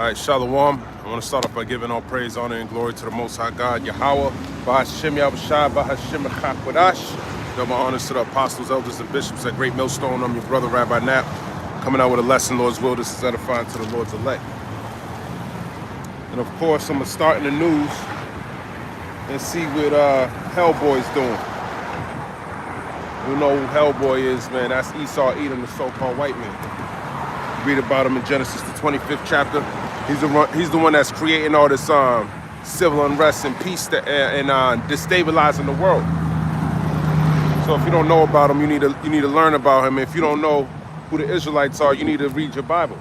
All right, Shalom. I want to start off by giving all praise, honor, and glory to the Most High God, Yahweh, Bahashem Yahushua, Bahashem Chakwadash. Double honors to the apostles, elders, and bishops at Great Millstone. I'm your brother, Rabbi Knapp, coming out with a lesson, Lord's will. This is edifying to the Lord's elect. And of course, I'm going to start in the news and see what Hellboy's doing. You know who Hellboy is, man. That's Esau, Edom, the so-called white man. Read about him in Genesis, the 25th chapter. He's the one that's creating all this civil unrest and peace and destabilizing the world. So if you don't know about him, you need to learn about him. If you don't know who the Israelites are, you need to read your Bible.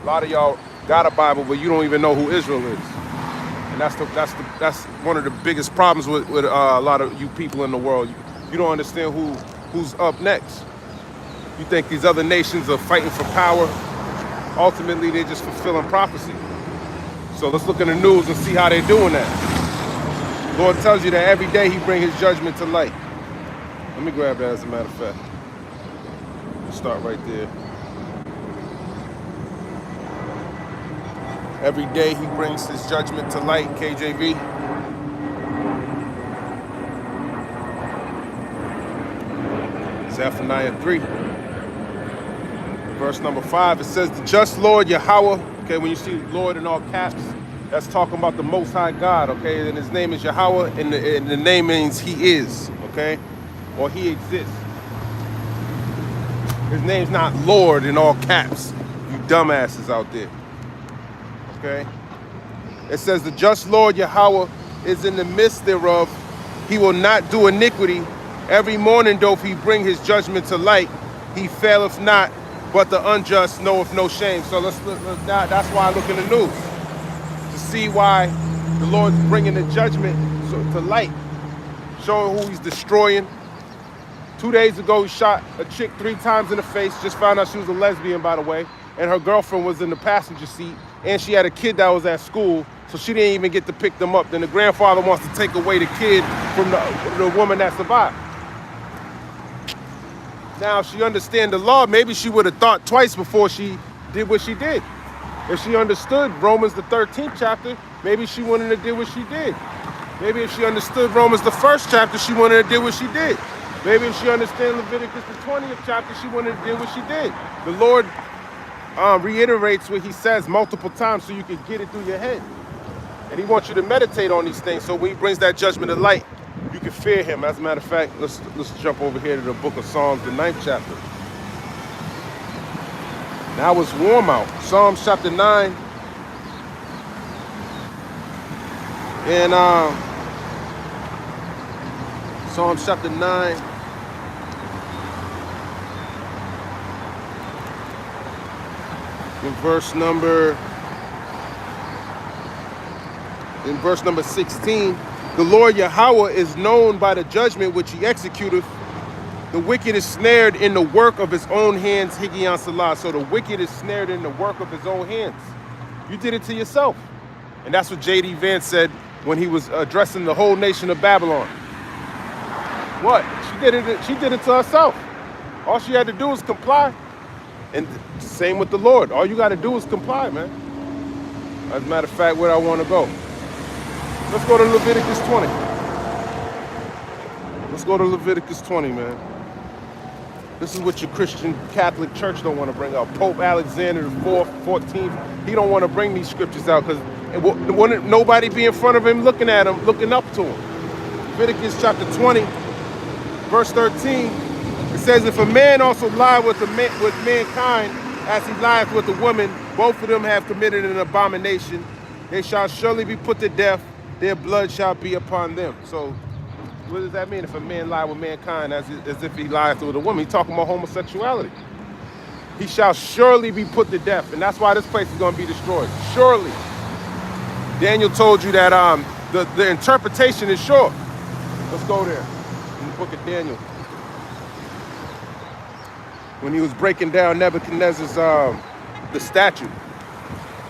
A lot of y'all got a Bible, but you don't even know who Israel is. And that's one of the biggest problems with a lot of you people in the world. You don't understand who's up next. You think these other nations are fighting for power. Ultimately, they're just fulfilling prophecy. So let's look in the news and see how they're doing that. The Lord tells you that every day he brings his judgment to light. Let me grab that as a matter of fact. We'll start right there. Every day he brings his judgment to light, KJV. Zephaniah 3. Verse number 5, it says, the just Lord Yahweh, okay, when you see Lord in all caps, that's talking about the Most High God, okay, and his name is Yahweh, and the name means he is, okay, or he exists. His name's not Lord in all caps, you dumbasses out there, okay. It says, the just Lord Yahweh is in the midst thereof, he will not do iniquity. Every morning doth he bring his judgment to light, he faileth not, but the unjust knoweth no shame. So let's now that's why I look in the news to see why the Lord's bringing the judgment to light, showing who he's destroying. 2 days ago, he shot a chick 3 times in the face. Just found out she was a lesbian, by the way, and her girlfriend was in the passenger seat, and she had a kid that was at school, so she didn't even get to pick them up. Then the grandfather wants to take away the kid from the woman that survived. Now, if she understands the law, maybe she would have thought twice before she did what she did. If she understood Romans the 13th chapter, maybe she wouldn't have did what she did. Maybe if she understood Romans the 1st chapter, she wouldn't have did what she did. Maybe if she understands Leviticus the 20th chapter, she wouldn't have did what she did. The Lord reiterates what he says multiple times so you can get it through your head. And he wants you to meditate on these things so when he brings that judgment to light, you can fear him. As a matter of fact, let's jump over here to the book of Psalms, the 9th chapter. Now it's warm out. Psalms chapter 9. And Psalms chapter 9. In verse number 16. The Lord Yahweh is known by the judgment which he executeth. The wicked is snared in the work of his own hands, Higgaion Salah. So the wicked is snared in the work of his own hands. You did it to yourself. And that's what J.D. Vance said when he was addressing the whole nation of Babylon. What? She did it to herself. All she had to do was comply. And same with the Lord. All you got to do is comply, man. As a matter of fact, where I want to go. Let's go to Leviticus 20. Let's go to Leviticus 20, man. This is what your Christian Catholic Church don't want to bring out. Pope Alexander the 14th, he don't want to bring these scriptures out because wouldn't nobody be in front of him looking at him, looking up to him. Leviticus chapter 20, verse 13, it says, if a man also lie with mankind as he lieth with a woman, both of them have committed an abomination. They shall surely be put to death. Their blood shall be upon them. So what does that mean? If a man lie with mankind as if he lies with a woman, he's talking about homosexuality. He shall surely be put to death. And that's why this place is going to be destroyed. Surely. Daniel told you that the interpretation is sure. Let's go there. In the book of Daniel. When he was breaking down Nebuchadnezzar's the statue,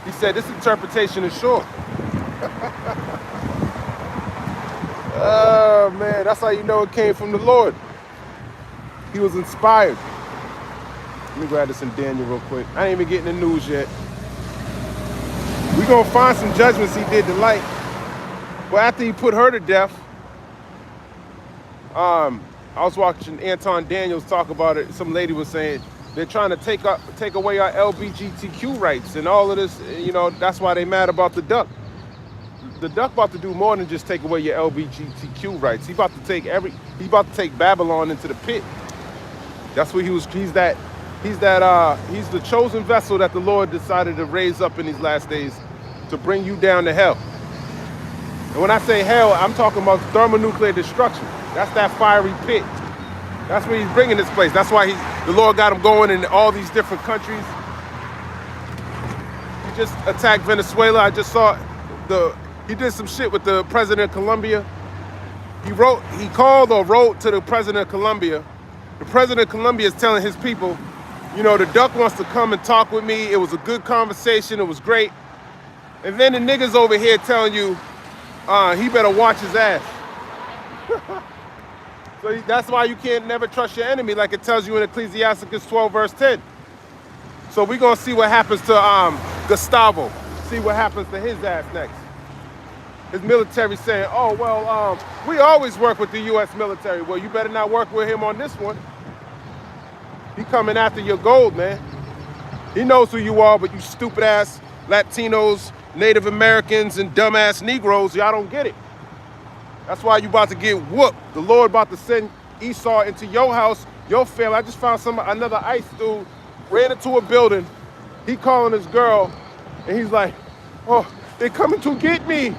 he said this interpretation is sure. Oh, man, that's how you know it came from the Lord. He was inspired. Let me grab this in Daniel real quick. I ain't even getting the news yet. We're going to find some judgments he did to Light. But after he put her to death, I was watching Anton Daniels talk about it. Some lady was saying they're trying to take away our LGBTQ rights and all of this. You know, that's why they mad about the duck. The duck about to do more than just take away your LGBTQ rights. He about to take Babylon into the pit. That's what he's the chosen vessel that the Lord decided to raise up in these last days to bring you down to hell. And when I say hell, I'm talking about thermonuclear destruction. That's that fiery pit. That's where he's bringing this place. That's why the Lord got him going in all these different countries. He just attacked Venezuela. I just saw he did some shit with the president of Colombia. He called or wrote to the president of Colombia. The president of Colombia is telling his people, you know, the duck wants to come and talk with me. It was a good conversation. It was great. And then the niggas over here telling you, he better watch his ass. So that's why you can't never trust your enemy, like it tells you in Ecclesiastes 12, verse 10. So we're going to see what happens to Gustavo. See what happens to his ass next. His military saying, oh, well, we always work with the U.S. military. Well, you better not work with him on this one. He coming after your gold, man. He knows who you are, but you stupid-ass Latinos, Native Americans, and dumbass Negroes, y'all don't get it. That's why you about to get whooped. The Lord about to send Esau into your house, your family. I just found another ICE dude, ran into a building. He calling his girl, and he's like, oh, they're coming to get me.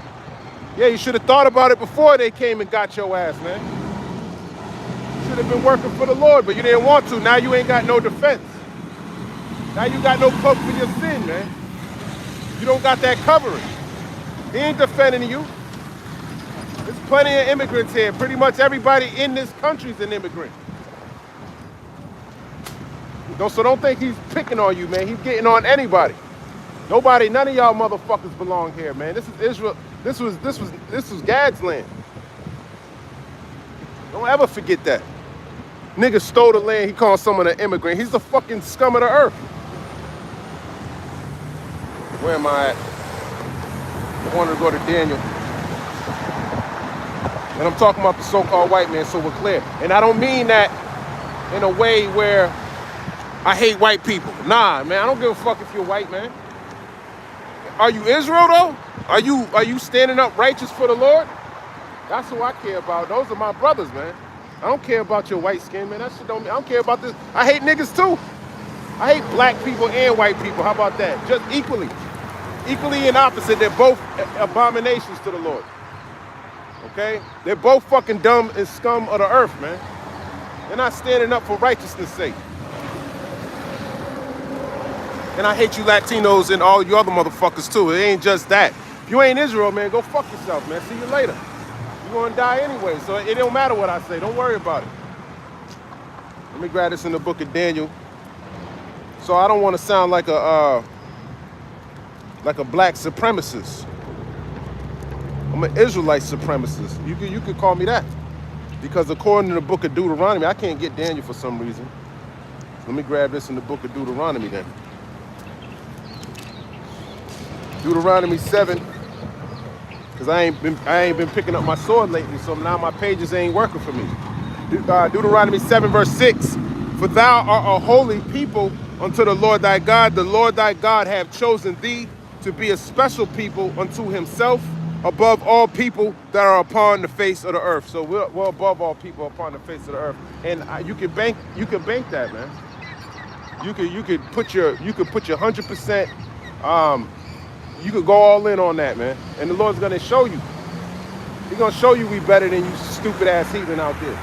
Yeah, you should have thought about it before they came and got your ass, man. You should have been working for the Lord, but you didn't want to. Now you ain't got no defense. Now you got no cloak for your sin, man. You don't got that covering. He ain't defending you. There's plenty of immigrants here. Pretty much everybody in this country is an immigrant. So don't think he's picking on you, man. He's getting on anybody. Nobody, none of y'all motherfuckers belong here, man. This is Israel. This was Gad's land. Don't ever forget that. Nigga stole the land. He called someone an immigrant. He's the fucking scum of the earth. Where am I at? I wanted to go to Daniel. And I'm talking about the so-called white man, so we're clear. And I don't mean that in a way where I hate white people. Nah, man, I don't give a fuck if you're white, man. Are you Israel, though? Are you standing up righteous for the Lord? That's who I care about. Those are my brothers, man. I don't care about your white skin, man. That shit don't mean, I don't care about this. I hate niggas, too. I hate black people and white people. How about that? Just equally. Equally and opposite. They're both abominations to the Lord. Okay? They're both fucking dumb and scum of the earth, man. They're not standing up for righteousness' sake. And I hate you Latinos and all you other motherfuckers too. It ain't just that. If you ain't Israel, man, go fuck yourself, man. See you later. You're gonna die anyway, so it don't matter what I say. Don't worry about it. Let me grab this in the book of Daniel. So I don't want to sound like a black supremacist. I'm an Israelite supremacist. You could call me that. Because according to the book of Deuteronomy, I can't get Daniel for some reason. Let me grab this in the book of Deuteronomy then. Deuteronomy 7, because I ain't been picking up my sword lately, so now my pages ain't working for me. Deuteronomy 7, verse 6. For thou art a holy people unto the Lord thy God. The Lord thy God hath chosen thee to be a special people unto himself, above all people that are upon the face of the earth. So we're above all people upon the face of the earth, and you can bank that, man. You could put your 100%. You could go all in on that, man. And the Lord's gonna show you. He's gonna show you we better than you stupid ass heathen out there.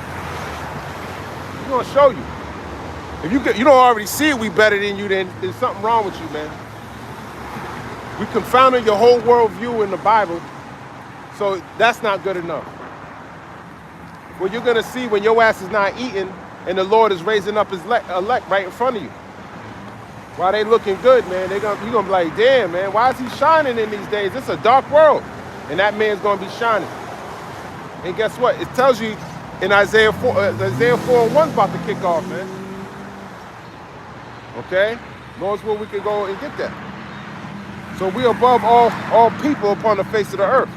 He's gonna show you. If you don't already see it, we better than you, then there's something wrong with you, man. We confounded your whole worldview in the Bible, so that's not good enough. What you're gonna see when your ass is not eating and the Lord is raising up his elect right in front of you. While they looking good, man, you're gonna be like, damn, man, why is he shining in these days? It's a dark world. And that man's gonna be shining. And guess what? It tells you in Isaiah 4:1 about to kick off, man. Okay? Lord's will we can go and get that. So we above all people upon the face of the earth.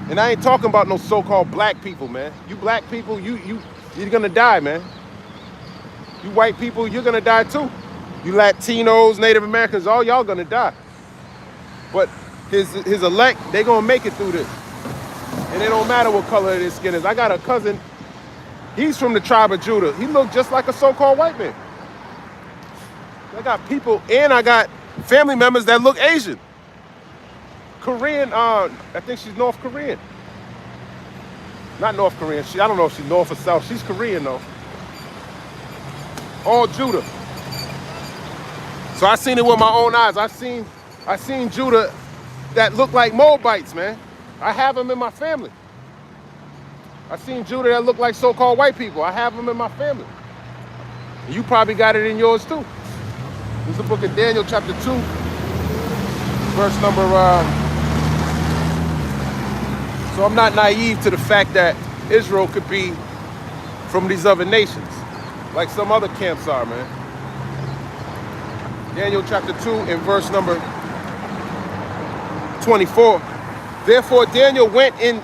And I ain't talking about no so-called black people, man. You black people, you're gonna die, man. You white people, you're gonna die too. You Latinos, Native Americans, all y'all gonna die. But his elect, they gonna make it through this. And it don't matter what color his skin is. I got a cousin, he's from the tribe of Judah. He looked just like a so-called white man. I got people, and I got family members that look Asian. Korean, I think she's North Korean. Not North Korean, I don't know if she's North or South. She's Korean though. All Judah. So I seen it with my own eyes. I seen Judah that look like Moabites, man. I have them in my family. I seen Judah that look like so-called white people. I have them in my family. And you probably got it in yours too. This is the book of Daniel, chapter 2, verse number. So I'm not naive to the fact that Israel could be from these other nations, like some other camps are, man. Daniel chapter 2 and verse number 24. Therefore Daniel went in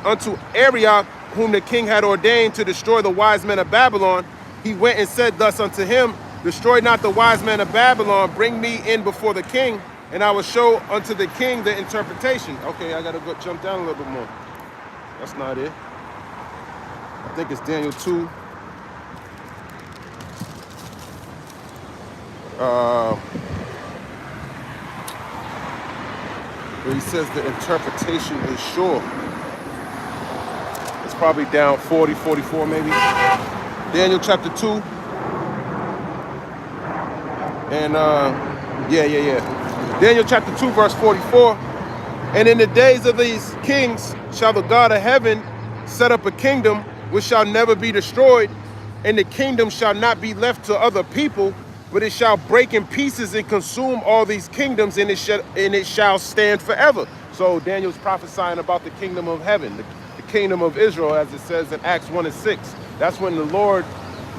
unto Arioch, whom the king had ordained to destroy the wise men of Babylon. He went and said thus unto him, destroy not the wise men of Babylon, bring me in before the king, and I will show unto the king the interpretation. Okay, I gotta go jump down a little bit more. That's not it. I think it's Daniel 2. Where he says the interpretation is sure. It's probably down 40, 44 maybe. Daniel chapter 2. And Daniel chapter 2 verse 44. And in the days of these kings shall the God of heaven set up a kingdom which shall never be destroyed, and the kingdom shall not be left to other people, but it shall break in pieces and consume all these kingdoms, and it shall stand forever. So Daniel's prophesying about the kingdom of heaven, the kingdom of Israel, as it says in Acts 1 and 6. That's when the Lord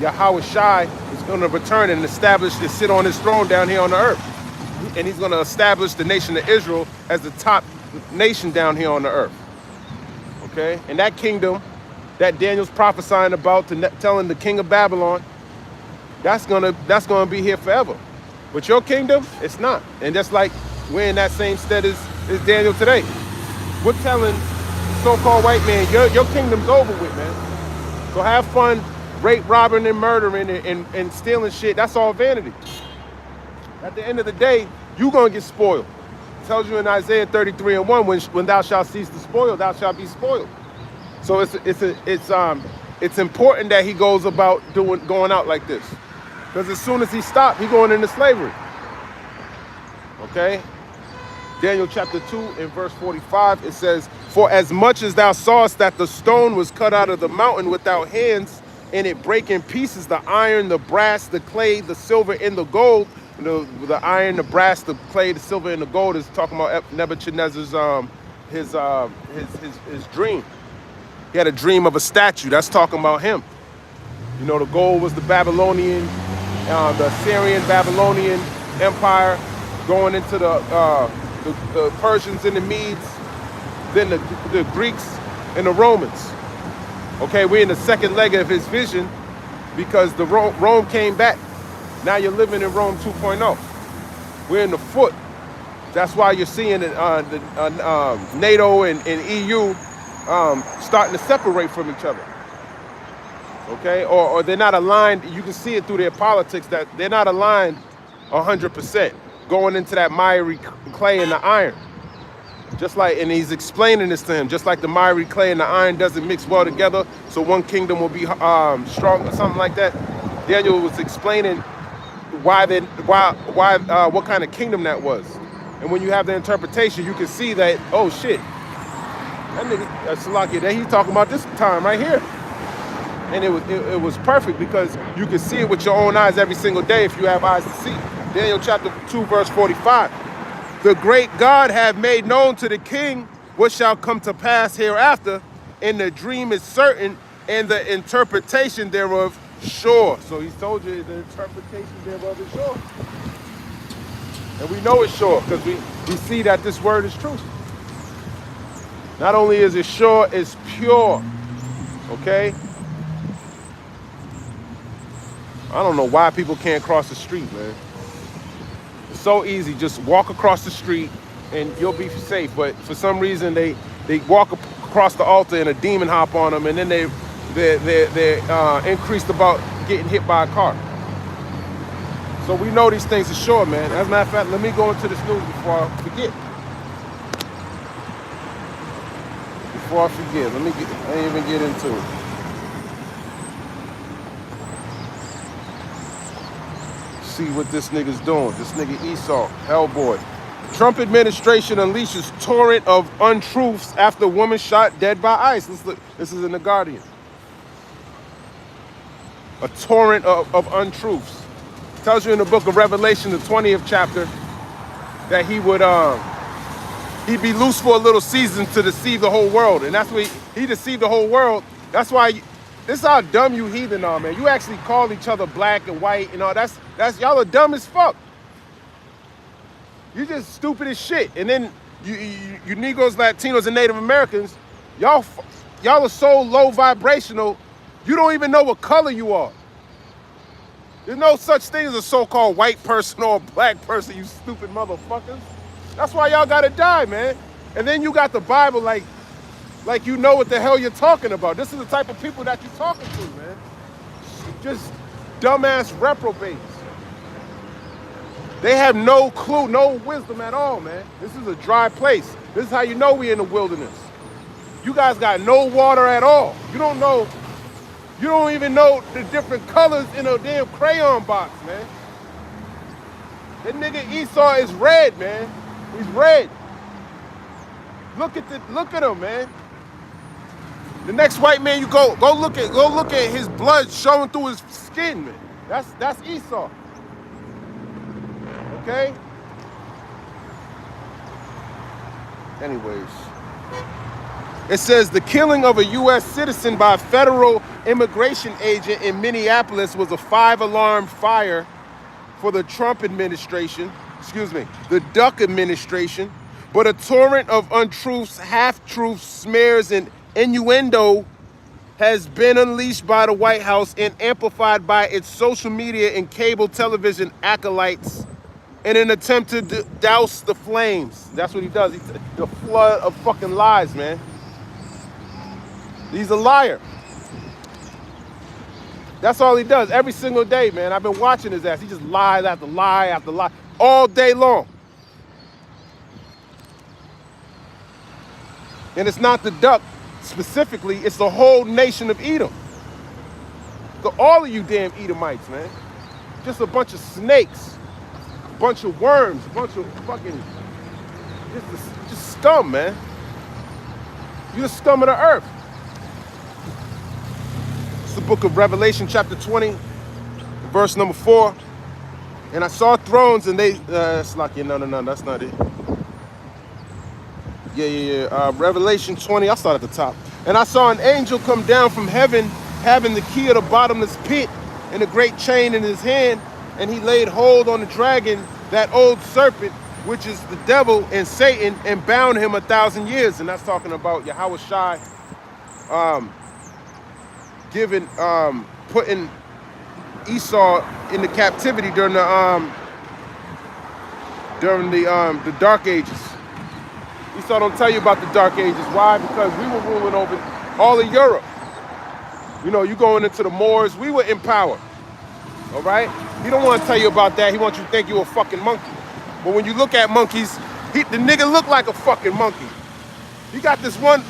Yahweh Shai is going to return and establish to sit on his throne down here on the earth. And he's going to establish the nation of Israel as the top nation down here on the earth. Okay? And that kingdom that Daniel's prophesying about, telling the king of Babylon, that's gonna be here forever. But your kingdom, it's not. And that's like we're in that same stead as Daniel today. We're telling the so-called white man, your kingdom's over with, man. So have fun rape, robbing, and murdering and stealing shit. That's all vanity. At the end of the day, you're gonna get spoiled. It tells you in Isaiah 33 and 1, when thou shalt cease to spoil, thou shalt be spoiled. So it's important that he goes about going out like this. Because as soon as he stopped, he's going into slavery. Okay? Daniel chapter 2 and verse 45, it says, for as much as thou sawest that the stone was cut out of the mountain without hands, and it brake in pieces the iron, the brass, the clay, the silver, and the gold. The iron, the brass, the clay, the silver, and the gold is talking about Nebuchadnezzar's his dream. He had a dream of a statue. That's talking about him. You know, the gold was the Babylonian, the Assyrian Babylonian Empire, going into the Persians and the Medes, then the Greeks and the Romans. Okay, we're in the second leg of his vision because the Rome came back. Now you're living in Rome 2.0. We're in the foot. That's why you're seeing NATO and EU starting to separate from each other. Okay, or they're not aligned. You can see it through their politics that they're not aligned 100%, going into that miry clay and the iron. Just like, and he's explaining this to him, just like the miry clay and the iron doesn't mix well together, so one kingdom will be strong or something like that. Daniel was explaining what kind of kingdom that was. And when you have the interpretation, you can see that, oh shit, that nigga Salakia, he's talking about this time right here. And it was perfect because you can see it with your own eyes every single day if you have eyes to see. Daniel chapter 2 verse 45. The great God hath made known to the king what shall come to pass hereafter, and the dream is certain, and the interpretation thereof sure. So he told you the interpretation thereof is sure. And we know it's sure because we see that this word is true. Not only is it sure, it's pure. Okay? I don't know why people can't cross the street, man. It's so easy. Just walk across the street and you'll be safe. But for some reason, they walk across the altar and a demon hop on them, and then they're increased about getting hit by a car. So we know these things are sure, man. As a matter of fact, let me go into this news before I forget. Before I forget, I didn't even get into it. See what this nigga's doing. This nigga Esau, Hellboy. Trump administration unleashes torrent of untruths after woman shot dead by ICE. Let's look. This is in The Guardian. A torrent of untruths. It tells you in the book of Revelation, the 20th chapter, that he'd be loose for a little season to deceive the whole world. And that's why he deceived the whole world. That's why this is how dumb you heathen are, man. You actually call each other black and white and all. That's y'all are dumb as fuck. You just stupid as shit. And then you Negroes, Latinos, and Native Americans, y'all are so low vibrational, you don't even know what color you are. There's no such thing as a so-called white person or a black person, you stupid motherfuckers. That's why y'all gotta die, man. And then you got the Bible like you know what the hell you're talking about. This is the type of people that you're talking to, man. Just dumbass reprobates. They have no clue, no wisdom at all, man. This is a dry place. This is how you know we in the wilderness. You guys got no water at all. You don't even know the different colors in a damn crayon box, man. That nigga Esau is red, man. He's red. Look at him, man. The next white man you go look at his blood showing through his skin, man. That's Esau. Okay? Anyways. It says the killing of a U.S. citizen by a federal immigration agent in Minneapolis was a 5-alarm fire for the Trump administration, the Duck administration, but a torrent of untruths, half-truths, smears, and innuendo has been unleashed by the White House and amplified by its social media and cable television acolytes in an attempt to douse the flames. That's what he does. The flood of fucking lies, man. He's a liar. That's all he does every single day, man. I've been watching his ass. He just lies after lie after lie all day long. And it's not the duck specifically, it's the whole nation of Edom. All of you damn Edomites, man. Just a bunch of snakes, a bunch of worms, a bunch of fucking, just scum, man. You're the scum of the earth. It's the book of Revelation, chapter 20, verse number 4. And I saw thrones and they, it's like, no, that's not it. Revelation 20, I'll start at the top. And I saw an angel come down from heaven, having the key of the bottomless pit and a great chain in his hand. And he laid hold on the dragon, that old serpent, which is the devil and Satan, and bound him 1,000 years. And that's talking about Yahweh Shai, putting Esau into captivity during the Dark Ages. Esau don't tell you about the Dark Ages. Why? Because we were ruling over all of Europe. You know, you going into the Moors, we were in power. All right? He don't want to tell you about that. He wants you to think you're a fucking monkey. But when you look at monkeys, the nigga look like a fucking monkey. He got this one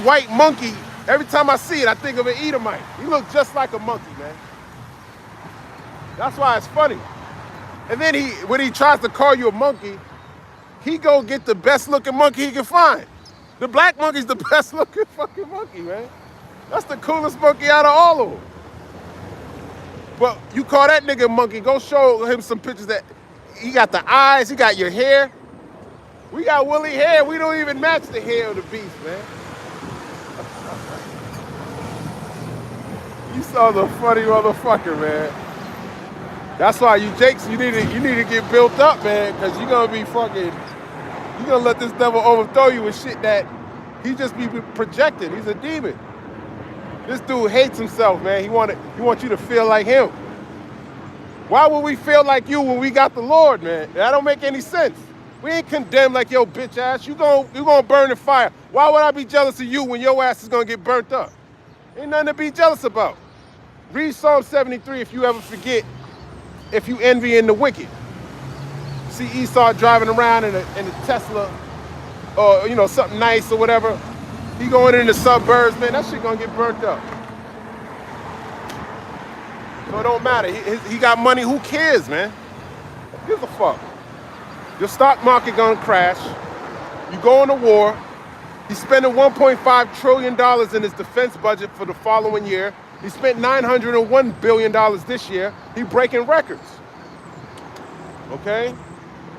white monkey. Every time I see it, I think of an Edomite. He looks just like a monkey, man. That's why it's funny. And then when he tries to call you a monkey, he go get the best looking monkey he can find. The black monkey's the best looking fucking monkey, man. That's the coolest monkey out of all of them. But you call that nigga a monkey, go show him some pictures that he got the eyes, he got your hair. We got woolly hair. We don't even match the hair of the beast, man. You saw the funny motherfucker, man. That's why you Jakes, you need to get built up, man, because you're gonna be fucking, you're gonna let this devil overthrow you with shit that he just be projecting. He's a demon. This dude hates himself, man. He wants you to feel like him. Why would we feel like you when we got the Lord, man? That don't make any sense. We ain't condemned like yo bitch ass. You gonna burn in fire. Why would I be jealous of you when your ass is gonna get burnt up? Ain't nothing to be jealous about. Read Psalm 73 if you ever forget. If you envy in the wicked. See Esau driving around in a Tesla, or you know, something nice or whatever. He going in the suburbs, man. That shit gonna get burnt up. So it don't matter. He got money. Who cares, man? Who gives a fuck? Your stock market gonna crash. You going to war. He's spending $1.5 trillion in his defense budget for the following year. He spent $901 billion this year. He's breaking records. Okay?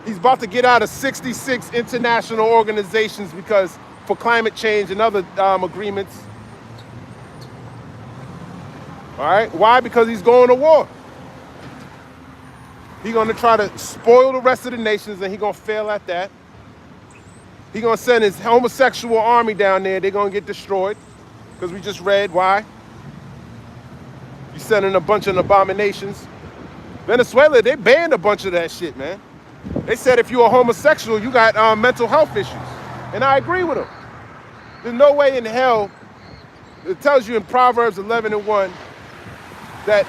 He's about to get out of 66 international organizations because for climate change and other agreements. All right? Why? Because he's going to war. He's going to try to spoil the rest of the nations, and he's going to fail at that. He's going to send his homosexual army down there. They're going to get destroyed because we just read why. He's sending a bunch of abominations. Venezuela, they banned a bunch of that shit, man. They said if you're a homosexual, you got mental health issues. And I agree with them. There's no way in hell, it tells you in Proverbs 11:1 that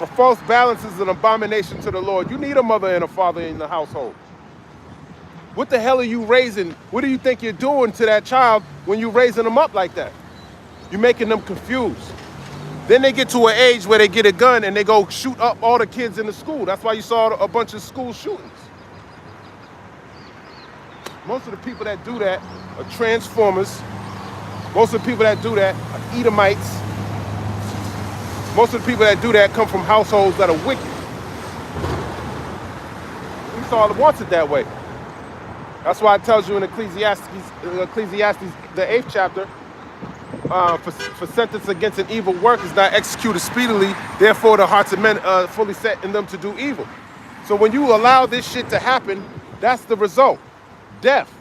a false balance is an abomination to the Lord. You need a mother and a father in the household. What the hell are you raising? What do you think you're doing to that child when you're raising them up like that? You're making them confused. Then they get to an age where they get a gun and they go shoot up all the kids in the school. That's why you saw a bunch of school shootings. Most of the people that do that are transformers. Most of the people that do that are Edomites. Most of the people that do that come from households that are wicked. Esau wants it that way. That's why it tells you in Ecclesiastes, the 8th chapter, for sentence against an evil work is not executed speedily. Therefore, the hearts of men are fully set in them to do evil. So when you allow this shit to happen, that's the result. Death.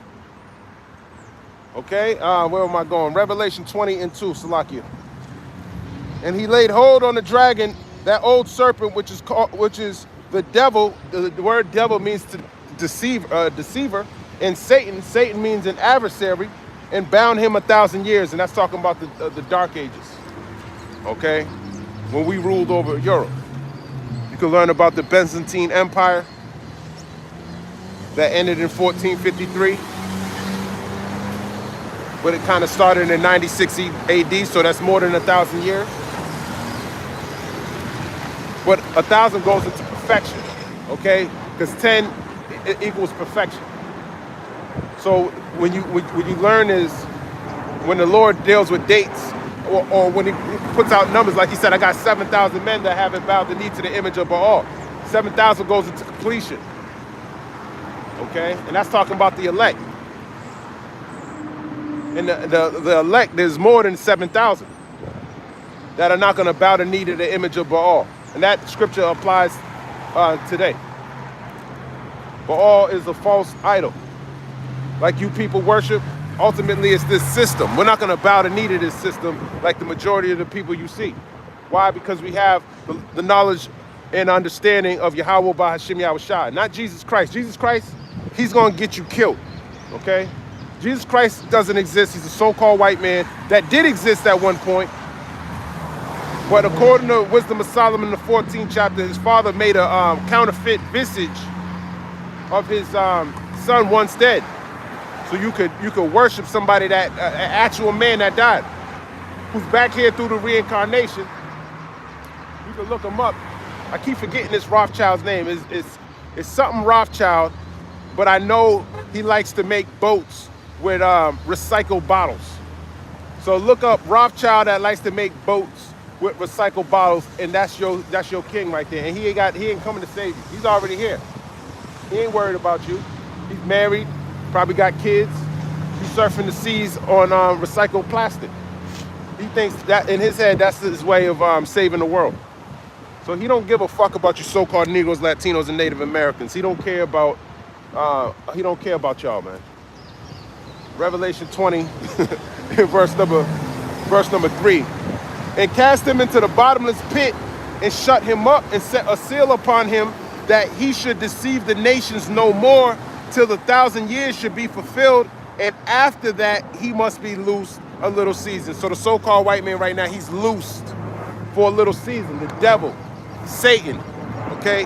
Okay, where am I going? Revelation 20:2, Salakia. And he laid hold on the dragon, that old serpent, which is the devil. The word devil means to deceiver, and Satan means an adversary, and bound him 1,000 years, and that's talking about the Dark Ages. Okay, when we ruled over Europe. You can learn about the Byzantine Empire that ended in 1453. But it kind of started in 96 AD, so that's more than 1,000 years. But 1,000 goes into perfection, okay? Because 10 equals perfection. So when you learn is when the Lord deals with dates, or when he puts out numbers, like he said, I got 7,000 men that haven't bowed the knee to the image of Baal. 7,000 goes into completion, okay? And that's talking about the elect. And the elect, there's more than 7,000 that are not going to bow the knee to the image of Baal. And that scripture applies today. Baal is a false idol. Like you people worship, ultimately it's this system. We're not going to bow the knee to this system like the majority of the people you see. Why? Because we have the knowledge and understanding of Yahweh Bahashim Yahushua, not Jesus Christ. Jesus Christ, he's going to get you killed, okay? Jesus Christ doesn't exist. He's a so-called white man that did exist at one point. But according to Wisdom of Solomon in the 14th chapter, his father made a counterfeit visage of his son once dead. So you could worship somebody that, an actual man that died, who's back here through the reincarnation. You can look him up. I keep forgetting this Rothschild's name. It's something Rothschild, but I know he likes to make boats with recycled bottles. So look up Rothschild that likes to make boats with recycled bottles, and that's your king right there. And he ain't coming to save you. He's already here. He ain't worried about you. He's married, probably got kids. He's surfing the seas on recycled plastic. He thinks that in his head that's his way of saving the world. So he don't give a fuck about you so-called Negroes, Latinos, and Native Americans. He don't care about y'all, man. Revelation 20, verse number 3. And cast him into the bottomless pit and shut him up and set a seal upon him that he should deceive the nations no more till the 1,000 years should be fulfilled. And after that, he must be loosed a little season. So the so-called white man right now, he's loosed for a little season. The devil, Satan, okay,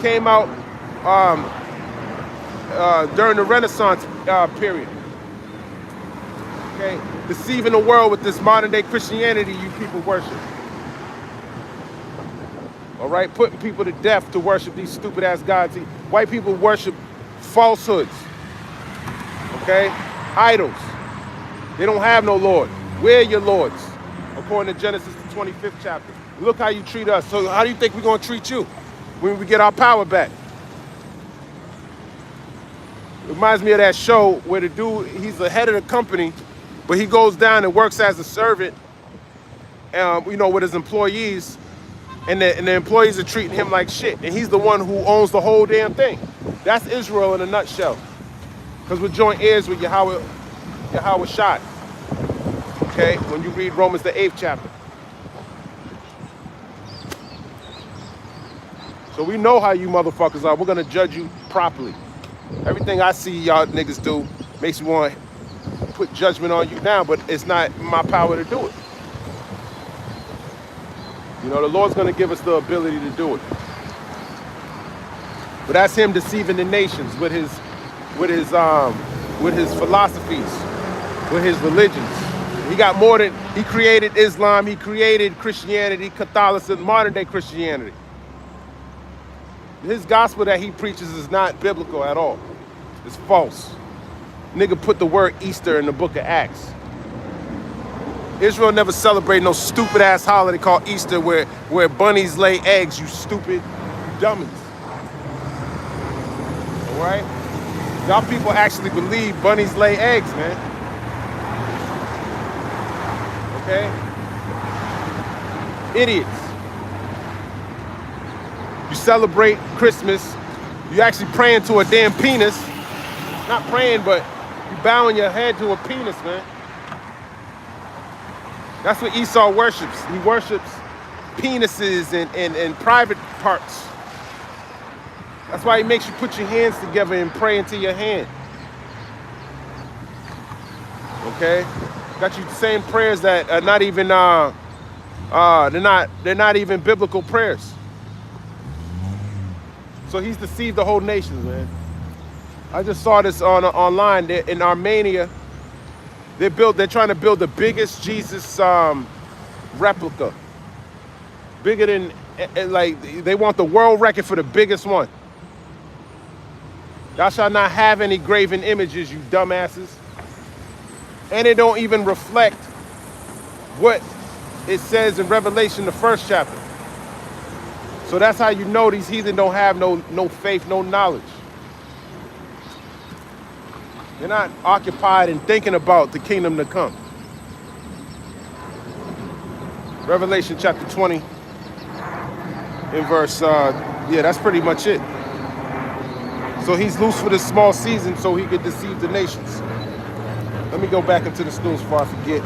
came out during the Renaissance period. Okay, deceiving the world with this modern day Christianity you people worship. All right, putting people to death to worship these stupid ass gods. White people worship falsehoods. Okay, idols. They don't have no Lord. We're your lords, according to Genesis the 25th chapter. Look how you treat us. So how do you think we're gonna treat you when we get our power back? It reminds me of that show where the dude, he's the head of the company, but he goes down and works as a servant, you know, with his employees, and the employees are treating him like shit, and he's the one who owns the whole damn thing. That's Israel in a nutshell. Because we're joint heirs with Yahweh Shai. Okay, when you read Romans the 8th chapter. So we know how you motherfuckers are. We're gonna judge you properly. Everything I see y'all niggas do makes me want to put judgment on you now, but it's not my power to do it. You know, the Lord's gonna give us the ability to do it. But that's him deceiving the nations with his philosophies, with his religions. He got more than, he created Islam, he created Christianity, Catholicism, modern day Christianity. His gospel that he preaches is not biblical at all. It's false. Nigga put the word Easter in the book of Acts. Israel never celebrate no stupid ass holiday called Easter where bunnies lay eggs, you stupid dummies. All right? Y'all people actually believe bunnies lay eggs, man. Okay? Idiots. You celebrate Christmas, you actually praying to a damn penis. Not praying, but you bowing your head to a penis, man. That's what Esau worships. He worships penises and private parts. That's why he makes you put your hands together and pray into your hand. Okay? Got you saying prayers that are not even they're not even biblical prayers. So he's deceived the whole nation, man. I just saw this online. In Armenia, they're trying to build the biggest Jesus replica. Bigger than, like, they want the world record for the biggest one. Thou shalt not have any graven images, you dumbasses. And it don't even reflect what it says in Revelation, the 1st chapter. So that's how you know these heathen don't have no faith, no knowledge. They're not occupied in thinking about the kingdom to come. Revelation chapter 20 in verse, yeah, that's pretty much it. So he's loose for this small season so he could deceive the nations. Let me go back into the news before I forget.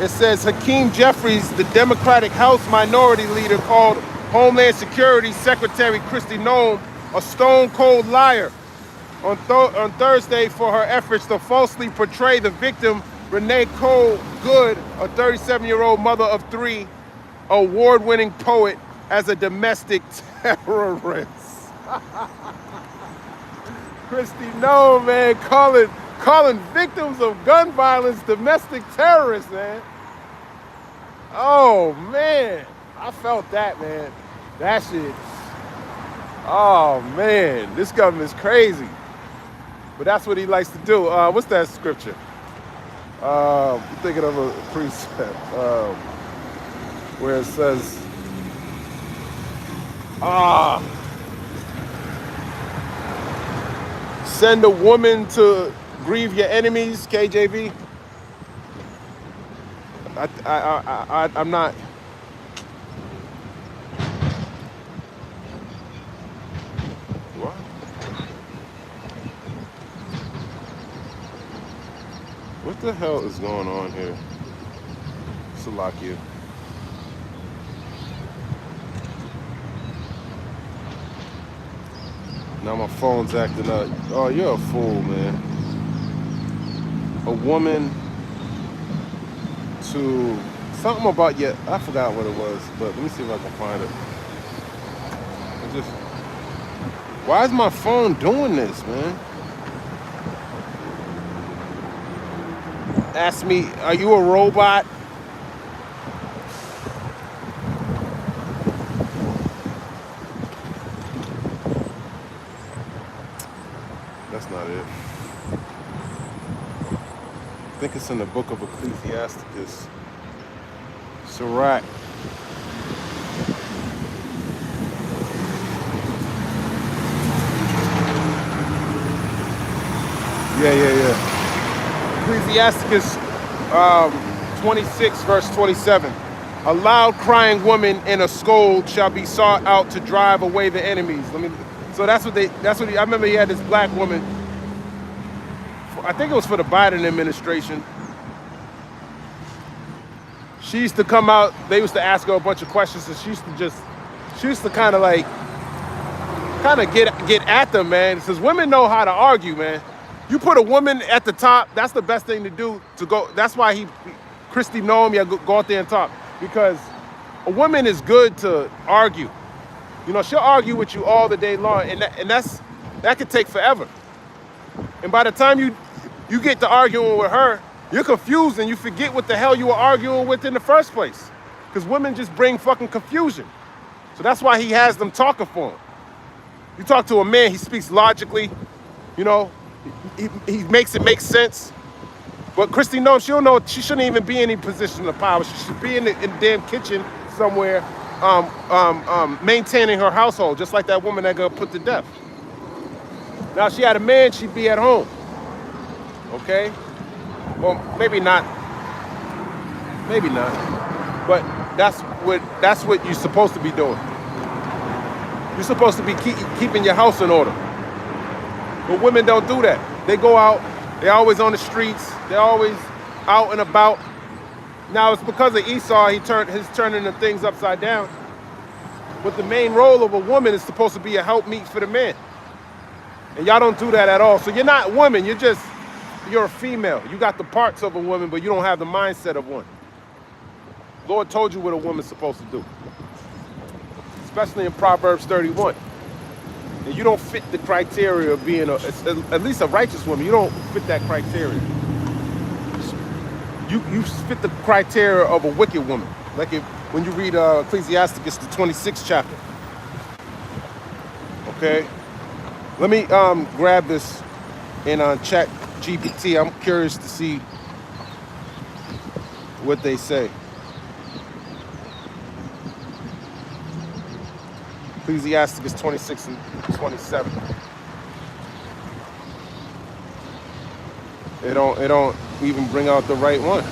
It says Hakeem Jeffries, the Democratic House Minority Leader, called Homeland Security Secretary Kristi Noem a stone-cold liar on Thursday for her efforts to falsely portray the victim, Renee Cole Good, a 37-year-old mother of 3, award-winning poet, as a domestic terrorist. Kristi Noem, man, calling victims of gun violence domestic terrorists, man. Oh, man. I felt that, man. That shit. Oh, man. This government's crazy. But that's what he likes to do. What's that scripture? I'm thinking of a precept where it says, send a woman to grieve your enemies, KJV. I'm not. What the hell is going on here? Salakia. Now my phone's acting up. Oh, you're a fool, man. A woman to something about yet. I forgot what it was, but let me see if I can find it. Why is my phone doing this, man? Ask me, are you a robot? That's not it. I think it's in the book of Ecclesiasticus. Sirach. Yeah. Ecclesiasticus 26, verse 27. A loud crying woman and a scold shall be sought out to drive away the enemies. So I remember he had this black woman, I think it was for the Biden administration. She used to come out, they used to ask her a bunch of questions, and she used to kind of get at them, man. Says women know how to argue, man. You put a woman at the top, that's the best thing to do to go. That's why Christy Noam, go out there and talk. Because a woman is good to argue. You know, she'll argue with you all the day long, and that could take forever. And by the time you get to arguing with her, you're confused and you forget what the hell you were arguing with in the first place. Because women just bring fucking confusion. So that's why he has them talking for him. You talk to a man, he speaks logically, you know, he makes it make sense. But Christy knows she shouldn't even be in any position of power. She should be in the damn kitchen somewhere, maintaining her household, just like that woman that got put to death. Now, if she had a man, she'd be at home. Okay? Well, maybe not. Maybe not. But that's what you're supposed to be doing. You're supposed to be keeping your house in order. But women don't do that. They go out. They're always on the streets. They're always out and about. Now, it's because of Esau, he's turning the things upside down. But the main role of a woman is supposed to be a helpmeet for the man. And y'all don't do that at all. So you're not a woman. You're a female. You got the parts of a woman, but you don't have the mindset of one. Lord told you what a woman's supposed to do. Especially in Proverbs 31. And you don't fit the criteria of being at least a righteous woman. You don't fit that criteria. You fit the criteria of a wicked woman. Like when you read Ecclesiasticus, the 26th chapter. Okay? Let me grab this in Chat GPT. I'm curious to see what they say. Ecclesiasticus 26 and 27. It don't even bring out the right one.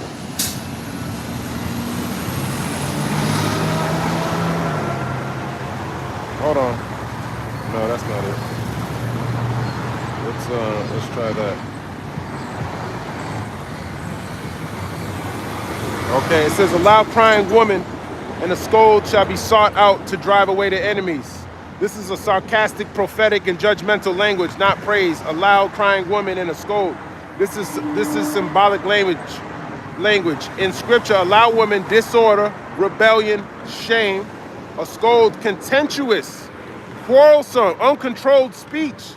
Hold on. No, that's not it. Let's try that. Okay, it says a loud crying woman and a scold shall be sought out to drive away the enemies. This is a sarcastic, prophetic, and judgmental language, not praise. A loud crying woman and a scold. This is symbolic language. In scripture, a loud woman, disorder, rebellion, shame. A scold, contentious, quarrelsome, uncontrolled speech.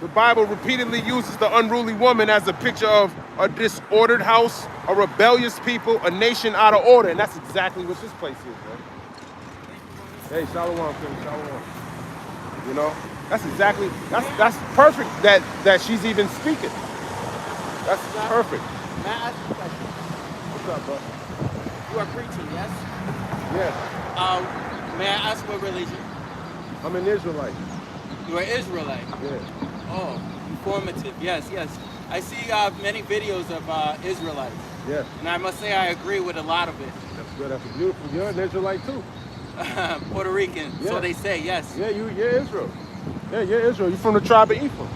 The Bible repeatedly uses the unruly woman as a picture of a disordered house, a rebellious people, a nation out of order. And that's exactly what this place is, man. Hey, Shalom, King, Shalom. You know, that's perfect that she's even speaking. That's perfect. May I ask you a question? What's up, bro? You are preaching, yes? Yeah. May I ask what religion? I'm an Israelite. You are Israelite? Yeah. Oh, informative. Yes. I see many videos of Israelites. Yeah. And I must say I agree with a lot of it. That's good. That's beautiful. You're an Israelite too. Puerto Rican, yeah. So they say, yes. Yeah, you're Israel. Yeah, you're Israel. You're from the tribe of Ephraim.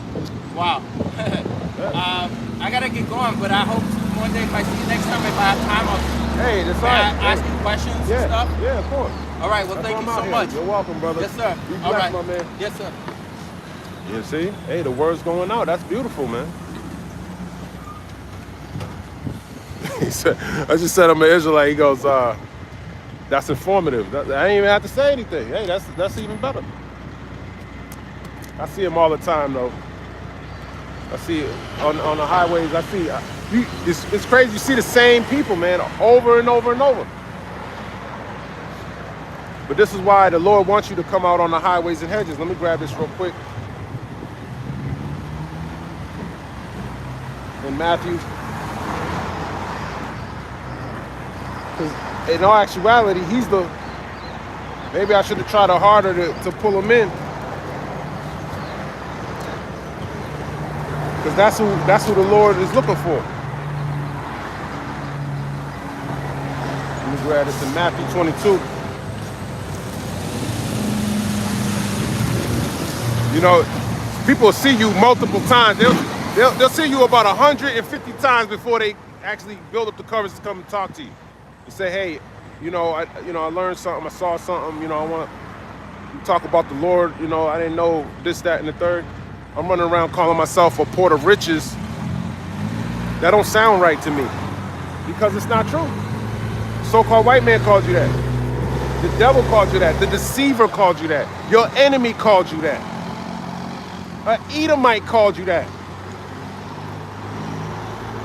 Wow. Yeah. I gotta get going, but I hope one day if I see you next time, if I have time, I'll Hey, that's right. ask you questions Yeah, and stuff. yeah, of course. All right, well, That's thank why you I'm so out much. here. You're welcome, brother. Yes, sir. Be All blessed, right. my man. Yes, sir. You see? Hey, the word's going out. That's beautiful, man. He said, I just said I'm an Israelite. He goes, that's informative. I ain't even have to say anything. Hey, that's even better. I see him all the time, though. I see it on the highways. I see it's crazy. You see the same people, man, over and over and over. But this is why the Lord wants you to come out on the highways and hedges. Let me grab this real quick. In Matthew. Because in all actuality, he's the... Maybe I should have tried harder to pull him in. Because that's who the Lord is looking for. Let me grab this in Matthew 22. You know, people see you multiple times. They'll see you about 150 times before they actually build up the courage to come and talk to you. You say, hey, I learned something, I saw something, I want to talk about the Lord, I didn't know this, that, and the third. I'm running around calling myself a port of riches. That don't sound right to me because it's not true. So-called white man called you that. The devil called you that. The deceiver called you that. Your enemy called you that. An Edomite called you that.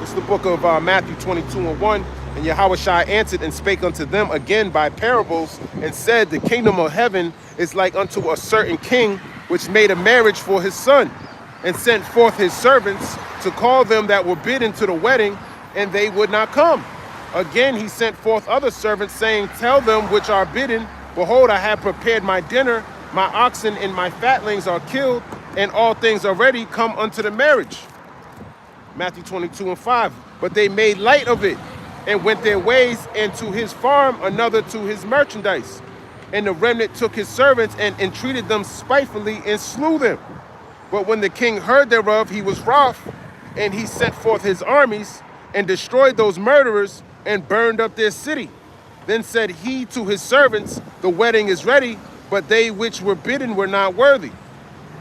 It's the book of Matthew 22:1. And Yahushua answered and spake unto them again by parables, and said, the kingdom of heaven is like unto a certain king, which made a marriage for his son, and sent forth his servants to call them that were bidden to the wedding, and they would not come. Again he sent forth other servants, saying, tell them which are bidden, behold, I have prepared my dinner, my oxen and my fatlings are killed, and all things are ready, come unto the marriage. Matthew 22:5. But they made light of it, and went their ways, and to his farm, another to his merchandise. And the remnant took his servants, and entreated them spitefully, and slew them. But when the king heard thereof, he was wroth, and he sent forth his armies, and destroyed those murderers, and burned up their city. Then said he to his servants, the wedding is ready, but they which were bidden were not worthy.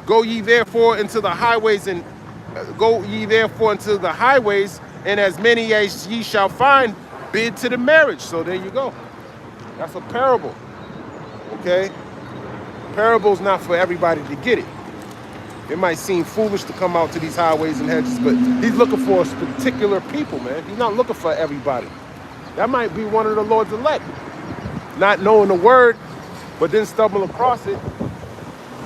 Go ye therefore into the highways, and and as many as ye shall find, bid to the marriage. So there you go. That's a parable. Okay? Parable's not for everybody to get it. It might seem foolish to come out to these highways and hedges, but he's looking for a particular people, man. He's not looking for everybody. That might be one of the Lord's elect. Not knowing the word, but then stumble across it.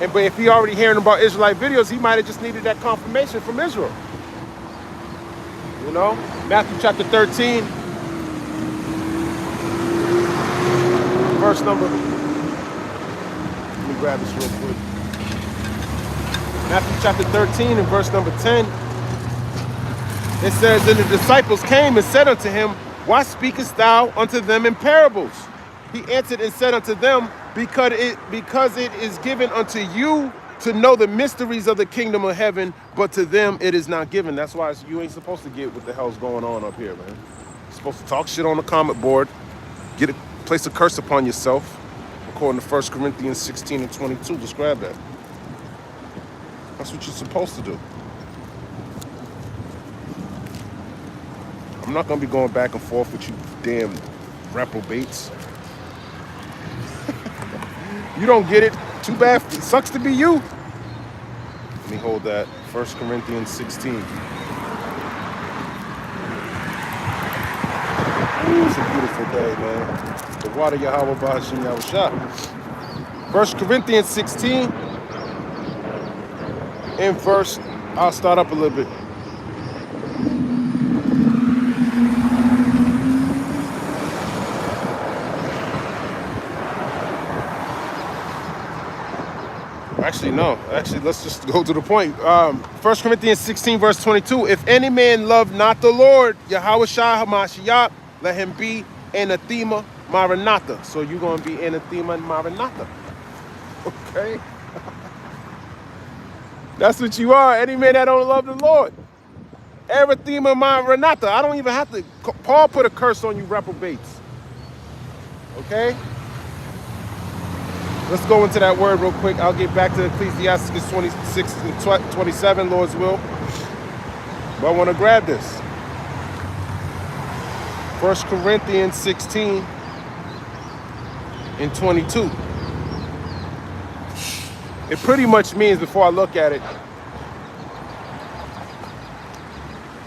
But if he already hearing about Israelite videos, he might have just needed that confirmation from Israel. Matthew chapter 13, verse number, let me grab this real quick. Matthew chapter 13 and verse number 10, it says, and the disciples came and said unto him, why speakest thou unto them in parables? He answered and said unto them, because it is given unto you to know the mysteries of the kingdom of heaven, but to them it is not given. That's why you ain't supposed to get what the hell's going on up here, man. You're supposed to talk shit on the comment board, place a curse upon yourself, according to 1 Corinthians 16 and 22. Just grab that. That's what you're supposed to do. I'm not going to be going back and forth with you damn reprobates. You don't get it. Too bad. It sucks to be you. Let me hold that. 1 Corinthians 16. Ooh, it's a beautiful day, man. The water Yahweh Ba'ashim Yahushua. 1 Corinthians 16. In verse, I'll start up a little bit. Actually, no. Actually, let's just go to the point. 1 Corinthians 16, verse 22. If any man love not the Lord, Yahushua HaMashiach, let him be anathema maranatha. So you're going to be anathema maranatha. Okay? That's what you are. Any man that don't love the Lord. Erythema Maranatha. I don't even have to. Paul put a curse on you reprobates. Okay? Let's go into that word real quick. I'll get back to Ecclesiastes 26 and 27, Lord's will. But I want to grab this. 1 Corinthians 16 and 22. It pretty much means, before I look at it,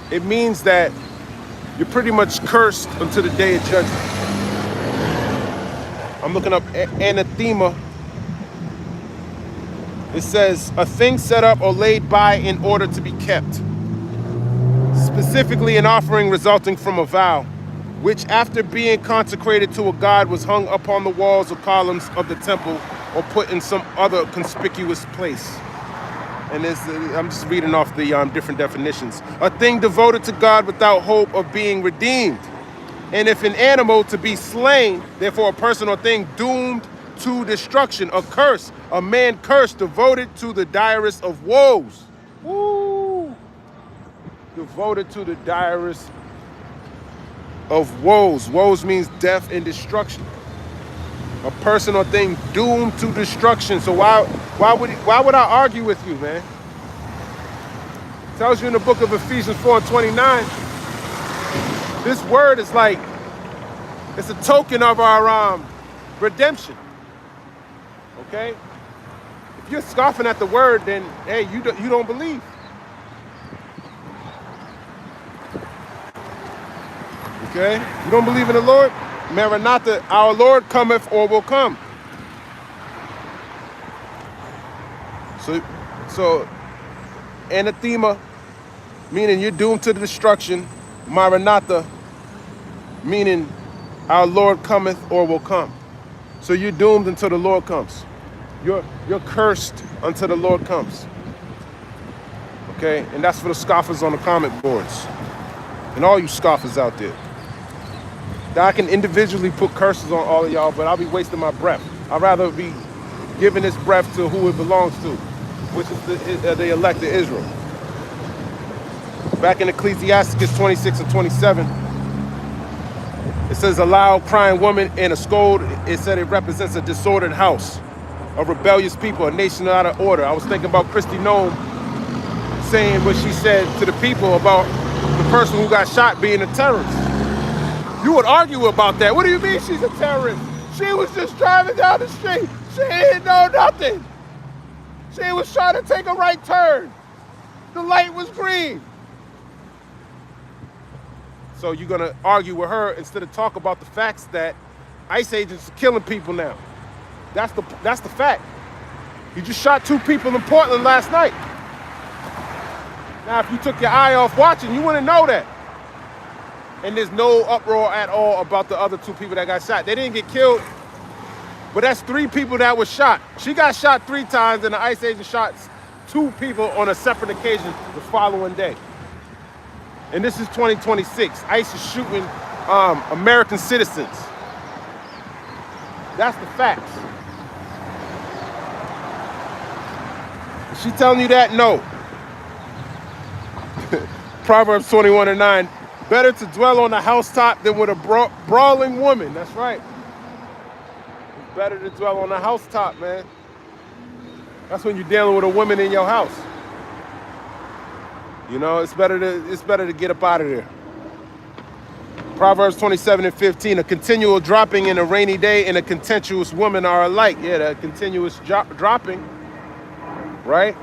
it means that you're pretty much cursed until the day of judgment. I'm looking up anathema. It says, a thing set up or laid by in order to be kept. Specifically, an offering resulting from a vow, which after being consecrated to a god was hung upon the walls or columns of the temple or put in some other conspicuous place. And this, I'm just reading off the different definitions. A thing devoted to God without hope of being redeemed. And if an animal, to be slain, therefore a person or thing doomed to destruction, a curse, a man cursed, devoted to the direst of woes. Woo! Devoted to the direst of woes. Woes means death and destruction. A person or thing doomed to destruction. So why would I argue with you, man? It tells you in the book of Ephesians 4:29. This word is like, it's a token of our redemption. Okay? If you're scoffing at the word, then hey, you don't believe. Okay? You don't believe in the Lord? Maranatha, our Lord cometh or will come. So anathema, meaning you're doomed to the destruction. Maranatha, meaning our Lord cometh or will come. So you're doomed until the Lord comes. You're cursed until the Lord comes. Okay? And that's for the scoffers on the comment boards. And all you scoffers out there. I can individually put curses on all of y'all, but I'll be wasting my breath. I'd rather be giving this breath to who it belongs to, which is the elect of Israel. Back in Ecclesiastes 26 and 27, it says a loud crying woman and a scold. It said it represents a disordered house, a rebellious people, a nation out of order. I was thinking about Christy Nome saying what she said to the people about the person who got shot being a terrorist. You would argue about that. What do you mean she's a terrorist? She was just driving down the street. She didn't know nothing. She was trying to take a right turn. The light was green. So you're gonna argue with her instead of talk about the facts that ICE agents are killing people now. That's the fact. You just shot 2 people in Portland last night. Now, if you took your eye off watching, you wouldn't know that. And there's no uproar at all about the other 2 people that got shot. They didn't get killed, but that's 3 people that were shot. She got shot 3 times, and the ICE agent shot 2 people on a separate occasion the following day. And this is 2026. ICE is shooting American citizens. That's the facts. Is she telling you that? No. Proverbs 21 and 9. Better to dwell on the housetop than with a brawling woman. That's right. It's better to dwell on the housetop, man. That's when you're dealing with a woman in your house. You know, it's better to get up out of there. Proverbs 27 and 15. A continual dropping in a rainy day and a contentious woman are alike. Yeah, that continuous dropping, right?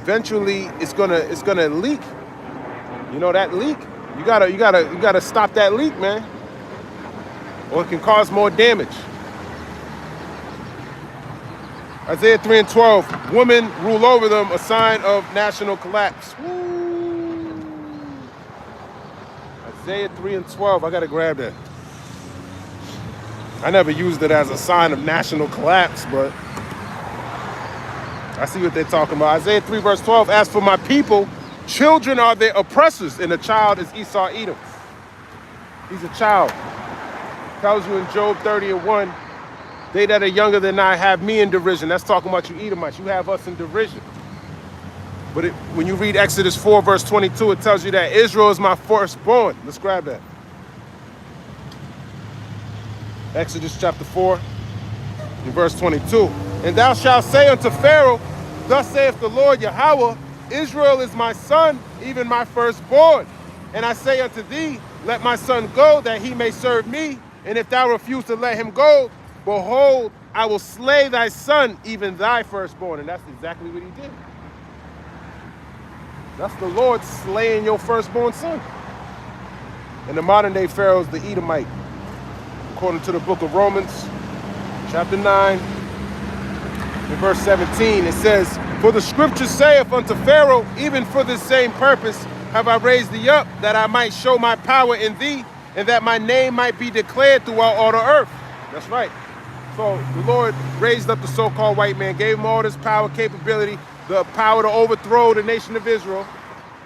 Eventually, it's gonna leak. You know that leak? You gotta stop that leak, man. Or it can cause more damage. Isaiah 3 and 12. Women rule over them, a sign of national collapse. Woo. Isaiah 3 and 12. I gotta grab that. I never used it as a sign of national collapse, but I see what they're talking about. Isaiah 3 verse 12. As for my people, children are their oppressors, and a child is Esau Edom. He's a child. Tells you in Job 30 and 1, they that are younger than I have me in derision. That's talking about you Edomites. You have us in derision. But when you read Exodus 4, verse 22, it tells you that Israel is my firstborn. Let's grab that. Exodus chapter 4, in verse 22. And thou shalt say unto Pharaoh, thus saith the Lord Yahweh, Israel is my son, even my firstborn. And I say unto thee, let my son go, that he may serve me. And if thou refuse to let him go, behold, I will slay thy son, even thy firstborn. And that's exactly what he did. That's the Lord slaying your firstborn son. And the modern day Pharaoh is the Edomite. According to the book of Romans, chapter 9, in verse 17, it says, for the scripture saith unto Pharaoh, even for this same purpose have I raised thee up, that I might show my power in thee, and that my name might be declared throughout all the earth. That's right. So the Lord raised up the so-called white man, gave him all this power, capability, the power to overthrow the nation of Israel,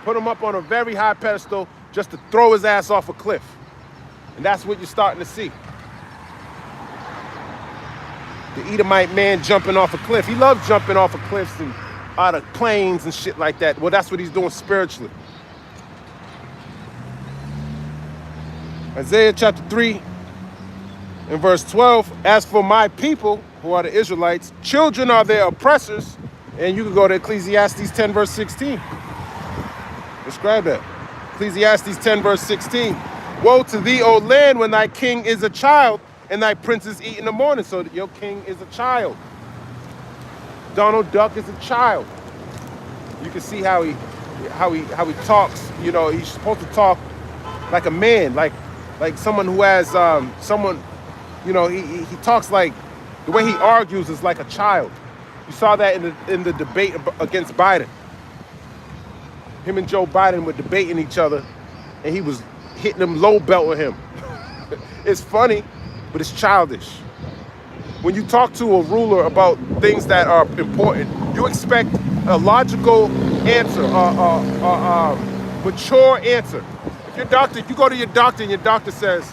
put him up on a very high pedestal just to throw his ass off a cliff. And that's what you're starting to see. The Edomite man jumping off a cliff. He loves jumping off of cliffs and out of planes and shit like that. Well, that's what he's doing spiritually. Isaiah chapter 3 and verse 12, as for my people, who are the Israelites, children are their oppressors. And you can go to Ecclesiastes 10 verse 16. Describe that. Ecclesiastes 10 verse 16. Woe to thee, O land, when thy king is a child, and thy princes eat in the morning. So your king is a child. Donald Duck is a child. You can see how he talks. You know, he's supposed to talk like a man, like someone who has someone. You know, he talks like the way he argues is like a child. You saw that in the debate against Biden. Him and Joe Biden were debating each other, and he was hitting him, low belting him. It's funny, but it's childish. When you talk to a ruler about things that are important, you expect a logical answer, a mature answer. If your doctor, you go to your doctor and your doctor says,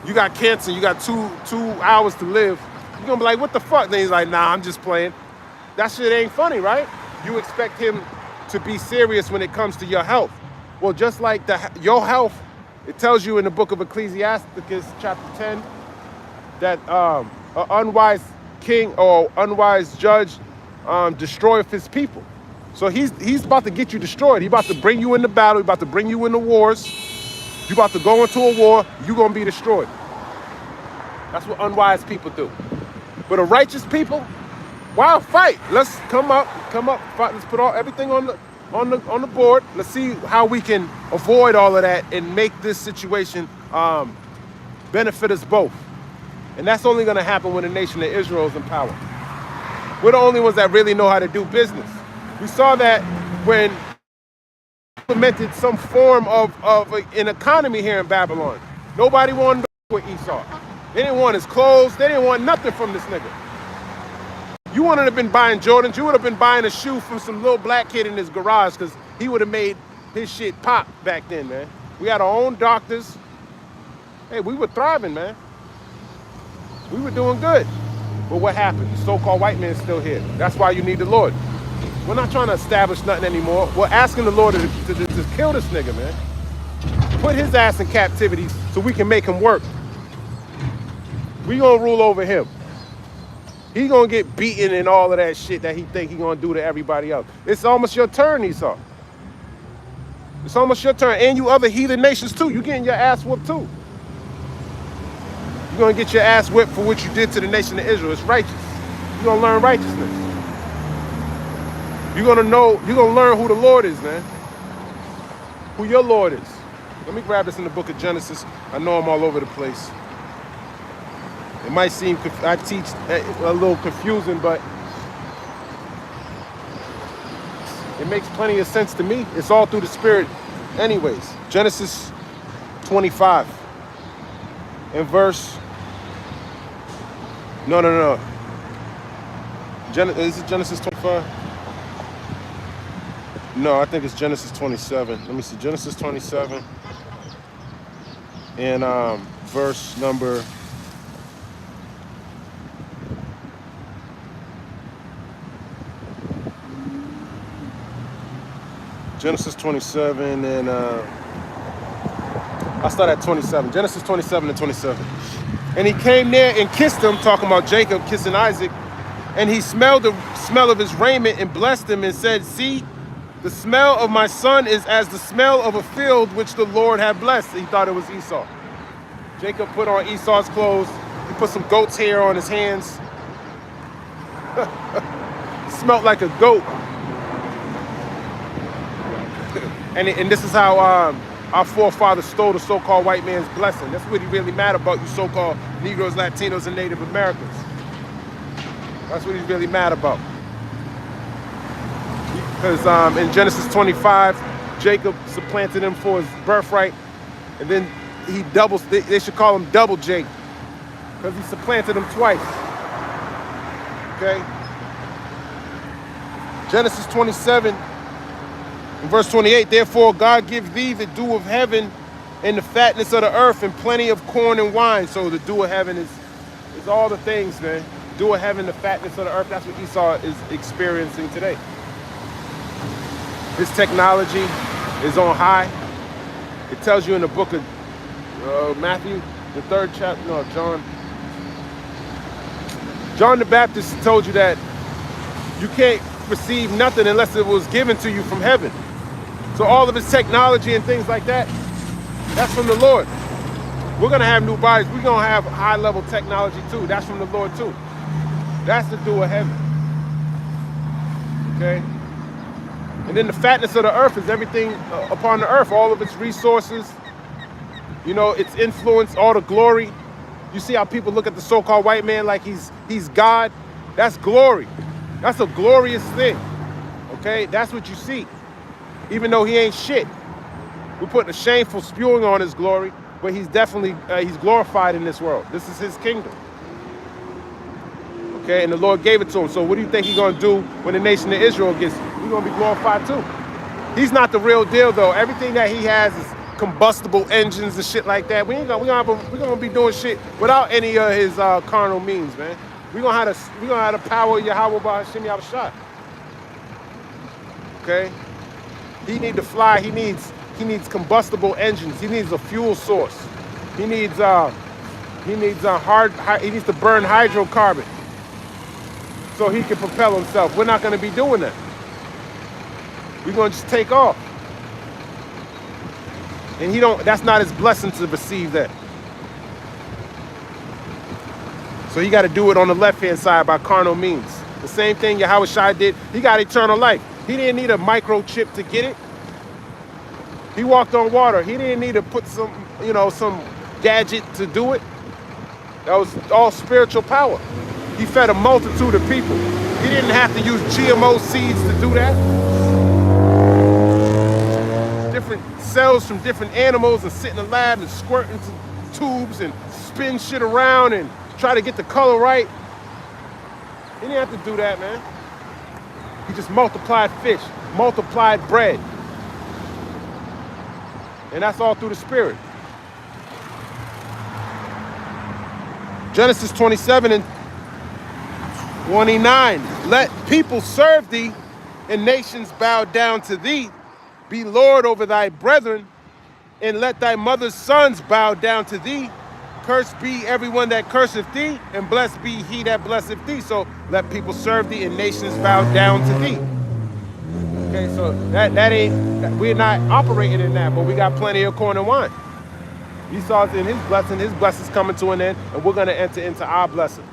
you got cancer, you got two hours to live, you're gonna be like, what the fuck? Then he's like, nah, I'm just playing. That shit ain't funny, right? You expect him to be serious when it comes to your health. Well, just like your health, it tells you in the book of Ecclesiastes, chapter 10, that an unwise king or unwise judge destroyeth his people. So he's about to get you destroyed. He's about to bring you into battle. He's about to bring you into wars. You're about to go into a war. You're going to be destroyed. That's what unwise people do. But a righteous people, wow, fight. Let's come up, fight. Let's put everything on the board. Let's see how we can avoid all of that and make this situation benefit us both. And that's only going to happen when the nation of Israel is in power. We're the only ones that really know how to do business. We saw that when implemented some form of an economy here in Babylon. Nobody wanted to work with Esau. They didn't want his clothes. They didn't want nothing from this nigga. You wouldn't have been buying Jordans. You would have been buying a shoe from some little black kid in his garage because he would have made his shit pop back then, man. We had our own doctors. Hey, we were thriving, man. We were doing good. But what happened? The so-called white man's still here. That's why you need the Lord. We're not trying to establish nothing anymore. We're asking the Lord to kill this nigga, man. Put his ass in captivity so we can make him work. We gonna rule over him. He gonna get beaten and all of that shit that he think he gonna do to everybody else. It's almost your turn, Esau. It's almost your turn. And you other heathen nations too. You getting your ass whooped too. You're gonna get your ass whipped for what you did to the nation of Israel. It's righteous. You're gonna learn righteousness. You're gonna learn who the Lord is, man. Who your Lord is. Let me grab this in the book of Genesis. I know I'm all over the place. It might seem, I teach a little confusing, but it makes plenty of sense to me. It's all through the Spirit anyways. Genesis 25 and verse, no. Is it Genesis 25? No, I think it's Genesis 27. Let me see, Genesis 27 and verse number 8. Genesis 27 and I start at 27. Genesis 27 and 27. And he came near and kissed him, talking about Jacob kissing Isaac. And he smelled the smell of his raiment and blessed him and said, see, the smell of my son is as the smell of a field which the Lord had blessed. He thought it was Esau. Jacob put on Esau's clothes. He put some goat's hair on his hands. Smelled like a goat. And this is how our forefathers stole the so-called white man's blessing. That's what he really mad about, you so-called Negroes, Latinos, and Native Americans. That's what he's really mad about. Because in Genesis 25, Jacob supplanted him for his birthright. And then he doubles, they should call him Double Jake. Because he supplanted him twice. Okay? Genesis 27, in verse 28, therefore God give thee the dew of heaven and the fatness of the earth and plenty of corn and wine. So the dew of heaven is all the things, man. Dew of heaven, the fatness of the earth. That's what Esau is experiencing today. This technology is on high. It tells you in the book of Matthew, the 3rd chapter, no, John the Baptist told you that you can't receive nothing unless it was given to you from heaven. So all of this technology and things like that, that's from the Lord. We're gonna have new bodies. We're gonna have high level technology too. That's from the Lord too. That's the dew of heaven. Okay? And then the fatness of the earth is everything upon the earth, all of its resources, you know, its influence, all the glory. You see how people look at the so-called white man like he's God? That's glory. That's a glorious thing. Okay? That's what you see. Even though he ain't shit. We're putting a shameful spewing on his glory, but he's definitely, he's glorified in this world. This is his kingdom. Okay? And the Lord gave it to him. So what do you think he's going to do when the nation of Israel gets, we're going to be glorified too. He's not the real deal though. Everything that he has is combustible engines and shit like that. We're gonna be doing shit without any of his carnal means, man. We're gonna have the power of Yahweh by Hashem Yahushua. Okay? He need to fly. He needs combustible engines. He needs a fuel source. He needs to burn hydrocarbon so he can propel himself. We're not gonna be doing that. We're gonna just take off. And that's not his blessing to receive that. So he got to do it on the left-hand side by carnal means. The same thing Yahweh Shai did. He got eternal life. He didn't need a microchip to get it. He walked on water. He didn't need to put some gadget to do it. That was all spiritual power. He fed a multitude of people. He didn't have to use GMO seeds to do that. Different cells from different animals and sit in the lab and squirt into tubes and spin shit around and try to get the color right. He didn't have to do that, man. He just multiplied fish, multiplied bread. And that's all through the Spirit. Genesis 27 and 29. Let people serve thee and nations bow down to thee. Be Lord over thy brethren, and let thy mother's sons bow down to thee. Cursed be everyone that curseth thee, and blessed be he that blesseth thee. So let people serve thee, and nations bow down to thee. Okay, so we're not operating in that, but we got plenty of corn and wine. Esau's in his blessing's coming to an end, and we're going to enter into our blessing.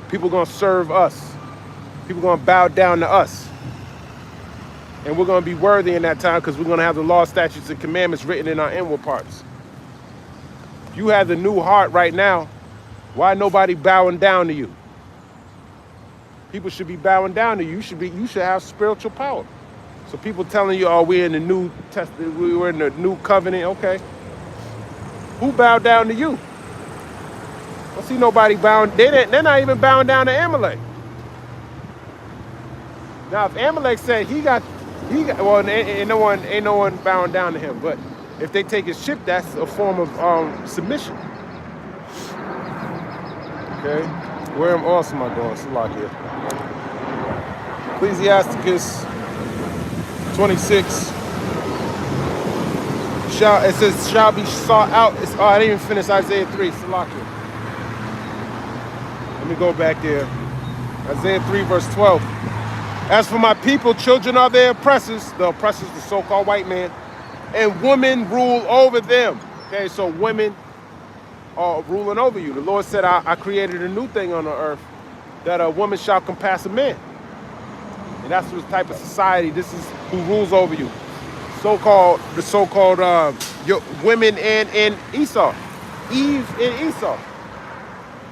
People are going to serve us. People are going to bow down to us. And we're going to be worthy in that time because we're going to have the law, statutes, and commandments written in our inward parts. You have the new heart right now. Why nobody bowing down to you? People should be bowing down to you. You should have spiritual power. So people telling you, oh, we're in the New Testament, we're in the New Covenant. Okay. Who bowed down to you? I don't see nobody bowing. They're not even bowing down to Amalek. Now, if Amalek said well, ain't no one bowing down to him. But if they take his ship, that's a form of submission. Okay, where else am I going? Salak here. Ecclesiasticus 26. It says, shall be sought out. I didn't even finish Isaiah 3. Salakia. Let me go back there. Isaiah 3, verse 12. As for my people, children are their oppressors. The oppressors, the so-called white man. And women rule over them. Okay, so women are ruling over you. The Lord said, I created a new thing on the earth, that a woman shall compass a man. And that's the type of society, this is who rules over you. The so-called women and Esau. Eve and Esau.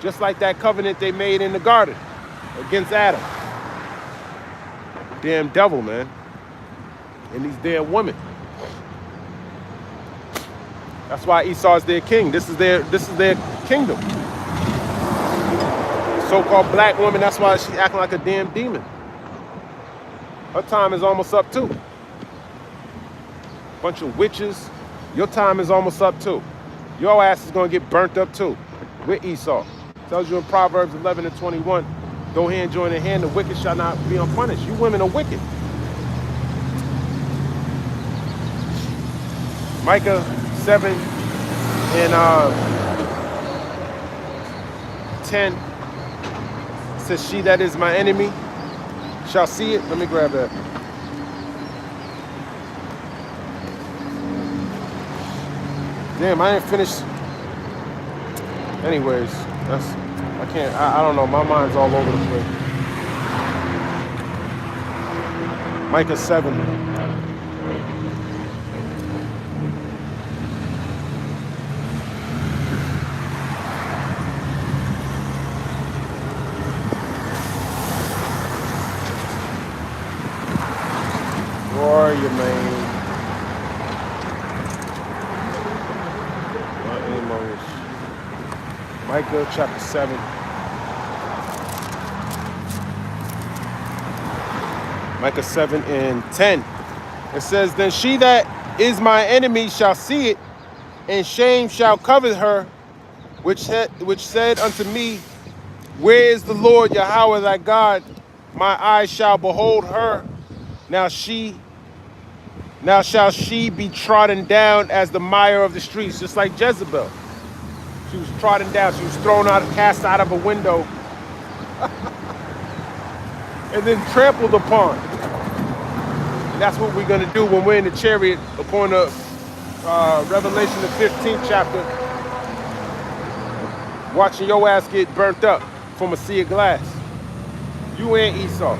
Just like that covenant they made in the garden against Adam. Damn devil, man. And these damn women. That's why Esau is their king. This is their kingdom. So-called black woman, that's why she's acting like a damn demon. Her time is almost up too. Bunch of witches. Your time is almost up too. Your ass is gonna get burnt up too. With Esau. Tells you in Proverbs 11 and 21, go hand join in hand, the wicked shall not be unpunished. You women are wicked. Micah 7 and 10 says, she that is my enemy shall see it. Let me grab that. Damn, I didn't finish. Anyways, I don't know. My mind's all over the place. Micah 7. Warrior, man. Micah chapter 7. Micah 7 and 10. It says, then she that is my enemy shall see it, and shame shall cover her, which said unto me, where is the Lord Yahweh thy God? My eyes shall behold her. Now shall she be trodden down as the mire of the streets, just like Jezebel. She was trodden down. She was thrown out, cast out of a window, and then trampled upon. And that's what we're going to do when we're in the chariot upon the Revelation, the 15th chapter, watching your ass get burnt up from a sea of glass. You and Esau.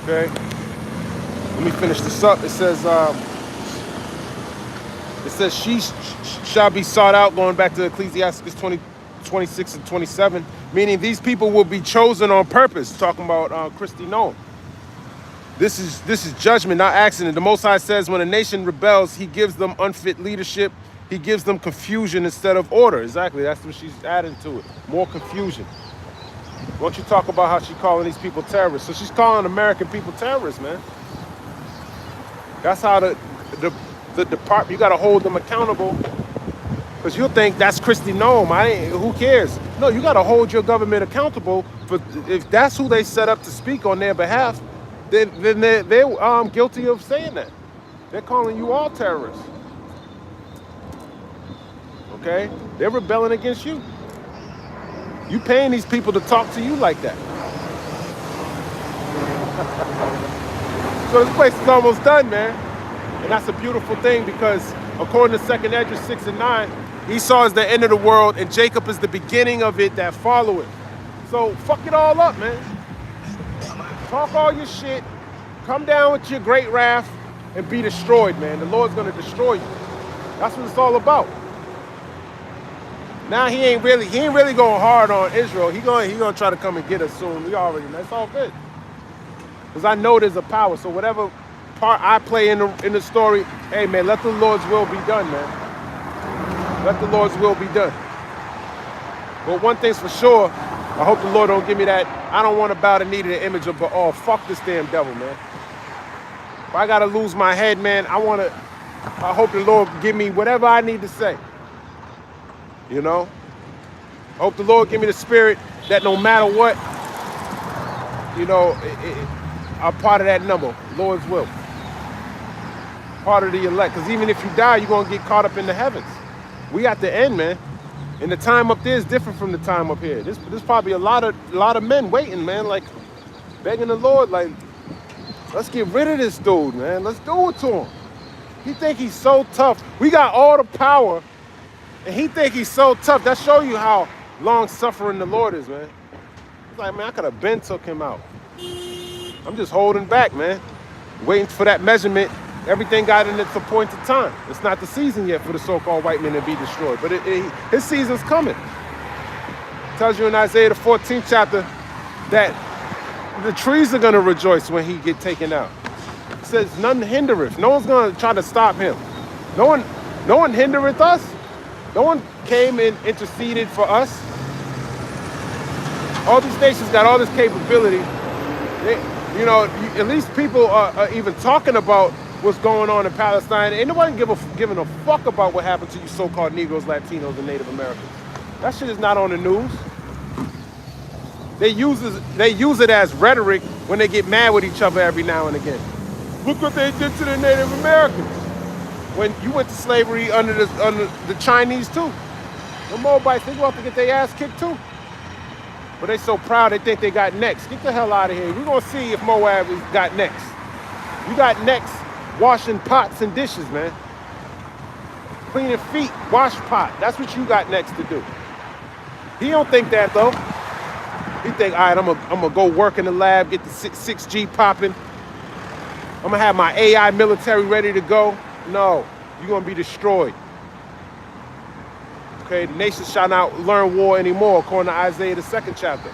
Okay. Let me finish this up. It says she shall be sought out, going back to Ecclesiastes 26 and 27, meaning these people will be chosen on purpose, talking about Christy Nolan. This is judgment, not accident. The Most High says when a nation rebels, he gives them unfit leadership. He gives them confusion instead of order. Exactly, that's what she's adding to it. More confusion. Why don't you talk about how she's calling these people terrorists? So she's calling American people terrorists, man. That's how the department, you got to hold them accountable, because you'll think that's Christy Noem. Who cares? No, you got to hold your government accountable for, if that's who they set up to speak on their behalf, then they're guilty of saying that. They're calling you all terrorists. Okay? They're rebelling against you. You paying these people to talk to you like that. So this place is almost done, man. And that's a beautiful thing, because according to 2nd Esdras 6 and 9, Esau is the end of the world and Jacob is the beginning of it that follow it. So fuck it all up, man. Talk all your shit, come down with your great wrath and be destroyed, man. The Lord's gonna destroy you. That's what it's all about. Now he ain't really going hard on Israel. He gonna try to come and get us soon. That's all good. Because I know there's a power. So whatever part I play in the story, hey man, let the Lord's will be done, man. Let the Lord's will be done. But one thing's for sure, I hope the Lord don't give me that. I don't want to bow the knee to the image of, oh, fuck this damn devil, man. If I gotta lose my head, man, I hope the Lord give me whatever I need to say. You know? I hope the Lord give me the spirit that no matter what, you know, are part of that number, Lord's will. Part of the elect. Because even if you die, you're going to get caught up in the heavens. We at the end, man. And the time up there is different from the time up here. There's probably a lot of men waiting, man, like begging the Lord, like, let's get rid of this dude, man. Let's do it to him. He think he's so tough. We got all the power, and he think he's so tough. That show you how long-suffering the Lord is, man. It's like, man, I could have been took him out. I'm just holding back, man. Waiting for that measurement. Everything got in its appointed time. It's not the season yet for the so-called white men to be destroyed, but his season's coming. It tells you in Isaiah the 14th chapter that the trees are going to rejoice when he get taken out. It says none hindereth. No one's going to try to stop him. No one hindereth us. No one came and interceded for us. All these nations got all this capability. You know, at least people are even talking about what's going on in Palestine. Ain't nobody giving a fuck about what happened to you so-called Negroes, Latinos, and Native Americans. That shit is not on the news. They use it as rhetoric when they get mad with each other every now and again. Look what they did to the Native Americans. When you went to slavery under the Chinese too. The Moabites, they go up to get their ass kicked too. But they so proud they think they got next. Get the hell out of here. We're gonna see if Moab got next. You got next washing pots and dishes, man. Cleaning feet, wash pot. That's what you got next to do. He don't think that though. He think, all right, I'm gonna go work in the lab, get the 6G popping. I'm gonna have my AI military ready to go. No, you're gonna be destroyed. Okay, the nations shall not learn war anymore, according to Isaiah the 2nd chapter.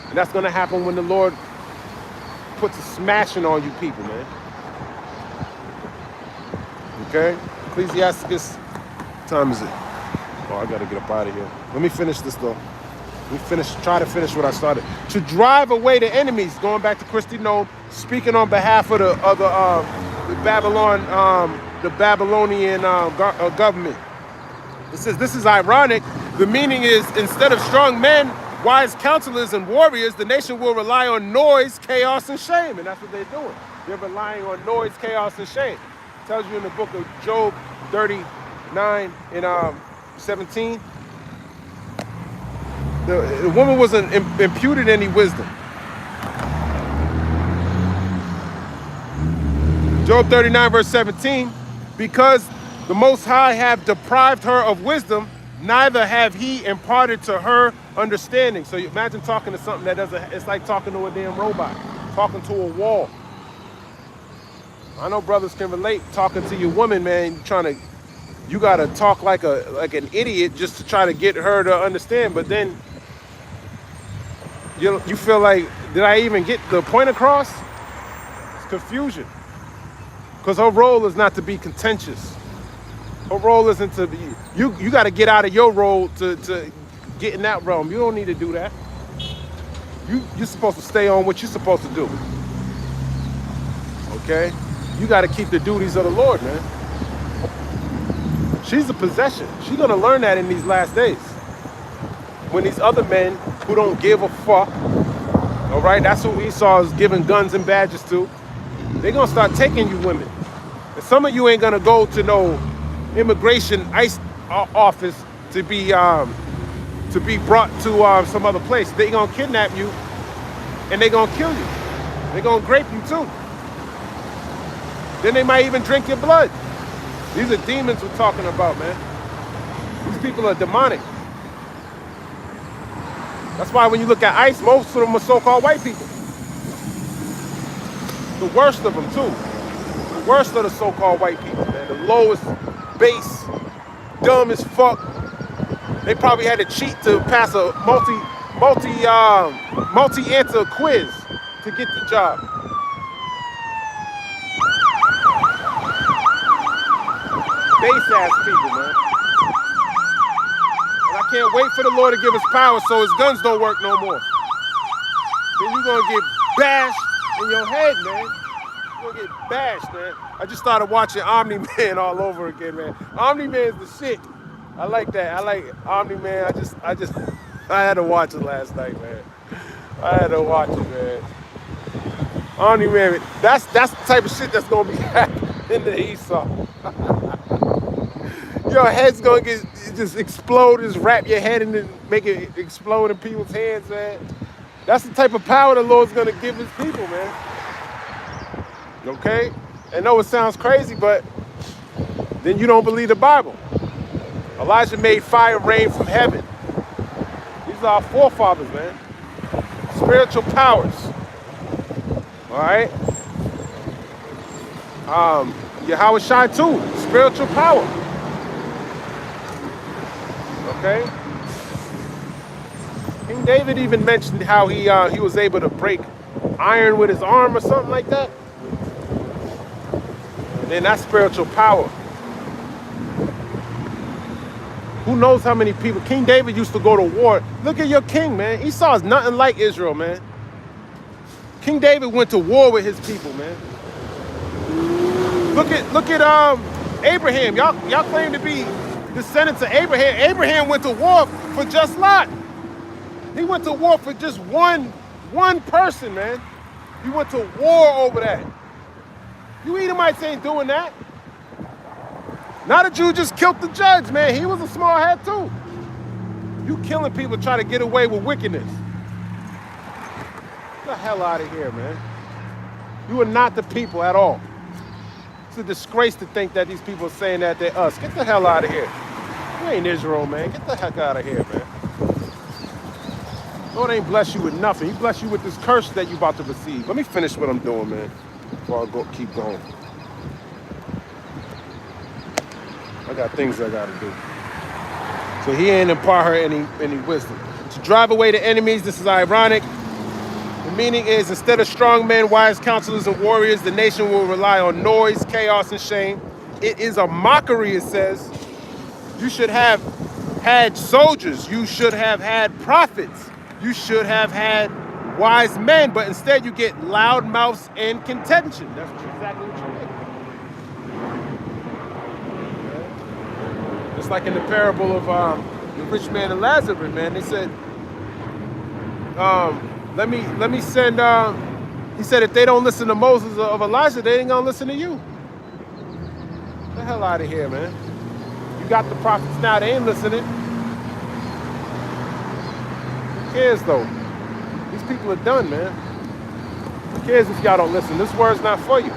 And that's gonna happen when the Lord puts a smashing on you people, man. Okay? Ecclesiasticus, what time is it? Oh, I gotta get up out of here. Let me finish this though. Try to finish what I started. To drive away the enemies, going back to Christy Nome, speaking on behalf of the Babylonian government. It says, this is ironic. The meaning is, instead of strong men, wise counselors, and warriors, the nation will rely on noise, chaos, and shame. And that's what they're doing. They're relying on noise, chaos, and shame. It tells you in the book of Job 39 and 17. The woman wasn't imputed any wisdom. Job 39 verse 17, because the Most High have deprived her of wisdom, neither have he imparted to her understanding. So you imagine talking to something that doesn't, it's like talking to a damn robot, talking to a wall. I know brothers can relate, talking to your woman, man, you gotta talk like an idiot just to try to get her to understand, but then you feel like, did I even get the point across? It's confusion. Because her role is not to be contentious. Her role isn't to be, you got to get out of your role to get in that realm. You don't need to do that. You're supposed to stay on what you're supposed to do. Okay? You got to keep the duties of the Lord, man. She's a possession. She's going to learn that in these last days. When these other men who don't give a fuck, all right, that's who Esau is giving guns and badges to, they're going to start taking you women. And some of you ain't going to go to no immigration ICE office to be brought to some other place. They're going to kidnap you and they're going to kill you. They're going to grape you too. Then they might even drink your blood. These are demons we're talking about, man. These people are demonic. That's why when you look at ICE, most of them are so-called white people. The worst of them, too. The worst of the so-called white people, man. The lowest base, dumb as fuck. They probably had to cheat to pass a multi-answer quiz to get the job. Base-ass people, man. And I can't wait for the Lord to give us power so his guns don't work no more. Then you're going to get bashed in your head, man. You're going to get bashed, man. I just started watching Omni-Man all over again, man. Omni-Man's the shit. I like that. I like Omni-Man. I had to watch it last night, man. I had to watch it, man. I don't even. That's the type of shit that's gonna be happening to Esau. Your head's gonna get just explode, just wrap your head and then make it explode in people's hands, man. That's the type of power the Lord's gonna give his people, man. Okay? I know it sounds crazy, but then you don't believe the Bible. Elijah made fire rain from heaven. These are our forefathers, man. Spiritual powers. All right? Yahweh Shai too, spiritual power. Okay? King David even mentioned how he was able to break iron with his arm or something like that. And then that's spiritual power. Who knows how many people? King David used to go to war. Look at your king, man. Esau is nothing like Israel, man. King David went to war with his people, man. Look at Abraham. Y'all claim to be descendants of Abraham. Abraham went to war for just Lot. He went to war for just one person, man. He went to war over that. You Edomites ain't doing that. Now that you just killed the judge, man. He was a small head too. You killing people trying to get away with wickedness. Get the hell out of here, man. You are not the people at all. It's a disgrace to think that these people are saying that they're us. Get the hell out of here. You ain't Israel, man. Get the heck out of here, man. Lord ain't bless you with nothing. He bless you with this curse that you about to receive. Let me finish what I'm doing, man, before I keep going. I got things I gotta do. So he ain't impart her any wisdom. To drive away the enemies, this is ironic. The meaning is, instead of strong men, wise counselors, and warriors, the nation will rely on noise, chaos, and shame. It is a mockery, it says. You should have had soldiers. You should have had prophets. You should have had wise men, but instead you get loud mouths and contention. That's exactly what you get. Just like in the parable of the rich man and Lazarus, man. They said, let me send, he said, if they don't listen to Moses of Elijah, they ain't gonna listen to you. Get the hell out of here, man. You got the prophets now, they ain't listening. Who cares, though? These people are done, man. Who cares if y'all don't listen? This word's not for you.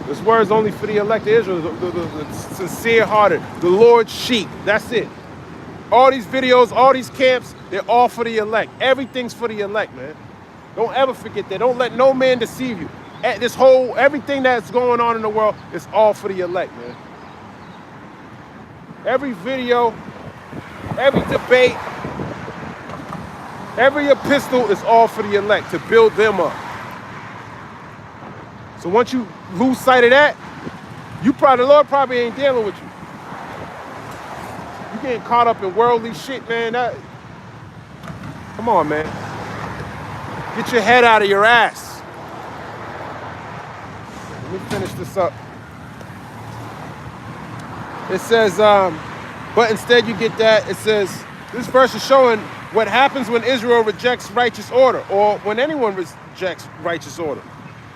This word's only for the elect of Israel, the sincere-hearted, the Lord's sheep. That's it. All these videos, all these camps, they're all for the elect. Everything's for the elect, man. Don't ever forget that. Don't let no man deceive you. Everything that's going on in the world is all for the elect, man. Every video, every debate, every epistle is all for the elect, to build them up. So once you lose sight of that, the Lord probably ain't dealing with you. You getting caught up in worldly shit, man. Come on, man. Get your head out of your ass. Let me finish this up. It says, but instead you get that. It says, this verse is showing what happens when Israel rejects righteous order, or when anyone rejects righteous order.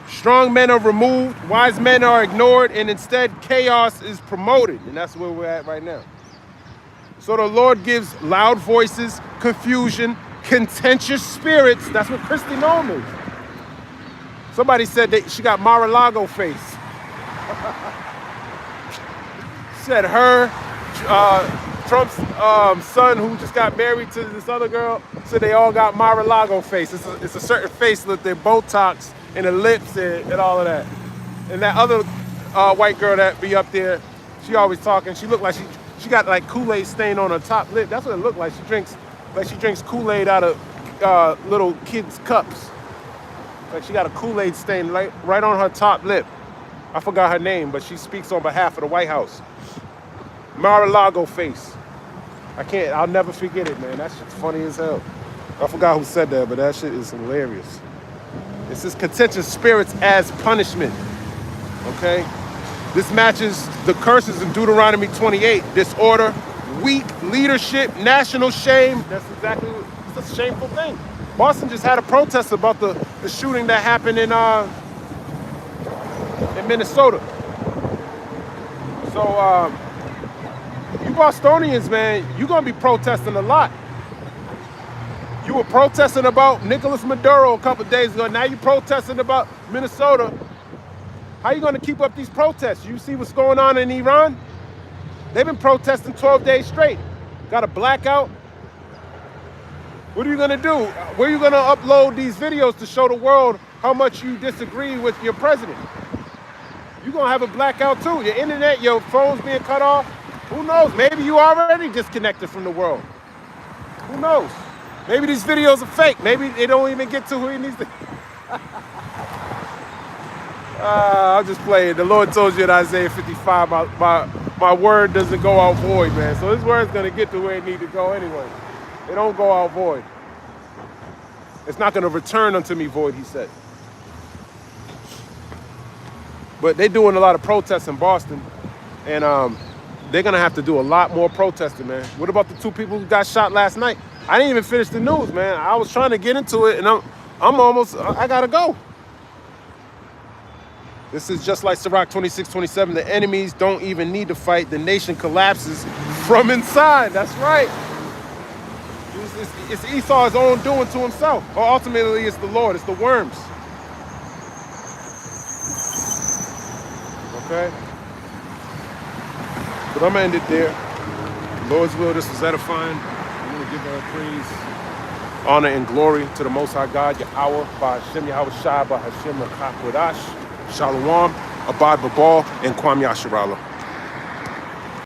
Strong men are removed, wise men are ignored, and instead chaos is promoted. And that's where we're at right now. So the Lord gives loud voices, confusion, contentious spirits. That's what Christy Nome is. Somebody said that she got Mar-a-Lago face. Said her, Trump's son, who just got married to this other girl, said they all got Mar-a-Lago face. It's a certain face with their Botox and the lips and all of that. And that other white girl that be up there, she always talking. She looked like she got like Kool-Aid stain on her top lip. That's what it looked like. She drinks Kool-Aid out of little kids' cups. Like she got a Kool-Aid stain right on her top lip. I forgot her name, but she speaks on behalf of the White House. Mar-a-Lago face. I'll never forget it, man. That shit's funny as hell. I forgot who said that, but that shit is hilarious. It says contentious spirits as punishment. Okay? This matches the curses in Deuteronomy 28. Disorder, weak leadership, national shame. That's exactly what it's a shameful thing. Boston just had a protest about the shooting that happened in Minnesota. So you Bostonians, man, you're gonna be protesting a lot. You were protesting about Nicolas Maduro a couple of days ago. Now you're protesting about Minnesota. How are you gonna keep up these protests? You see what's going on in Iran? They've been protesting 12 days straight. Got a blackout. What are you gonna do? Where are you gonna upload these videos to show the world how much you disagree with your president? You're gonna have a blackout too. Your internet, your phone's being cut off. Who knows? Maybe you already disconnected from the world. Who knows? Maybe these videos are fake. Maybe they don't even get to who he needs to. I'll just play it. The Lord told you in Isaiah 55, my word doesn't go out void, man. So his word's gonna get to where it needs to go anyway. It don't go out void. It's not gonna return unto me void, he said. But they're doing a lot of protests in Boston, and they're gonna have to do a lot more protesting, man. What about the 2 people who got shot last night? I didn't even finish the news, man. I was trying to get into it, and I gotta go. This is just like Sirach 26:27. The enemies don't even need to fight. The nation collapses from inside. That's right. It's Esau's own doing to himself. Or ultimately, it's the Lord. It's the worms. Okay? But I'm going to end it there. Lord's will, this was edifying. I'm going to give all praise, honor, and glory to the Most High God, Yahweh, by Hashem Yahweh Shai, by Hashem Mechak Kodash, Shalom, Abad Babal, and Kwam Yasharallah.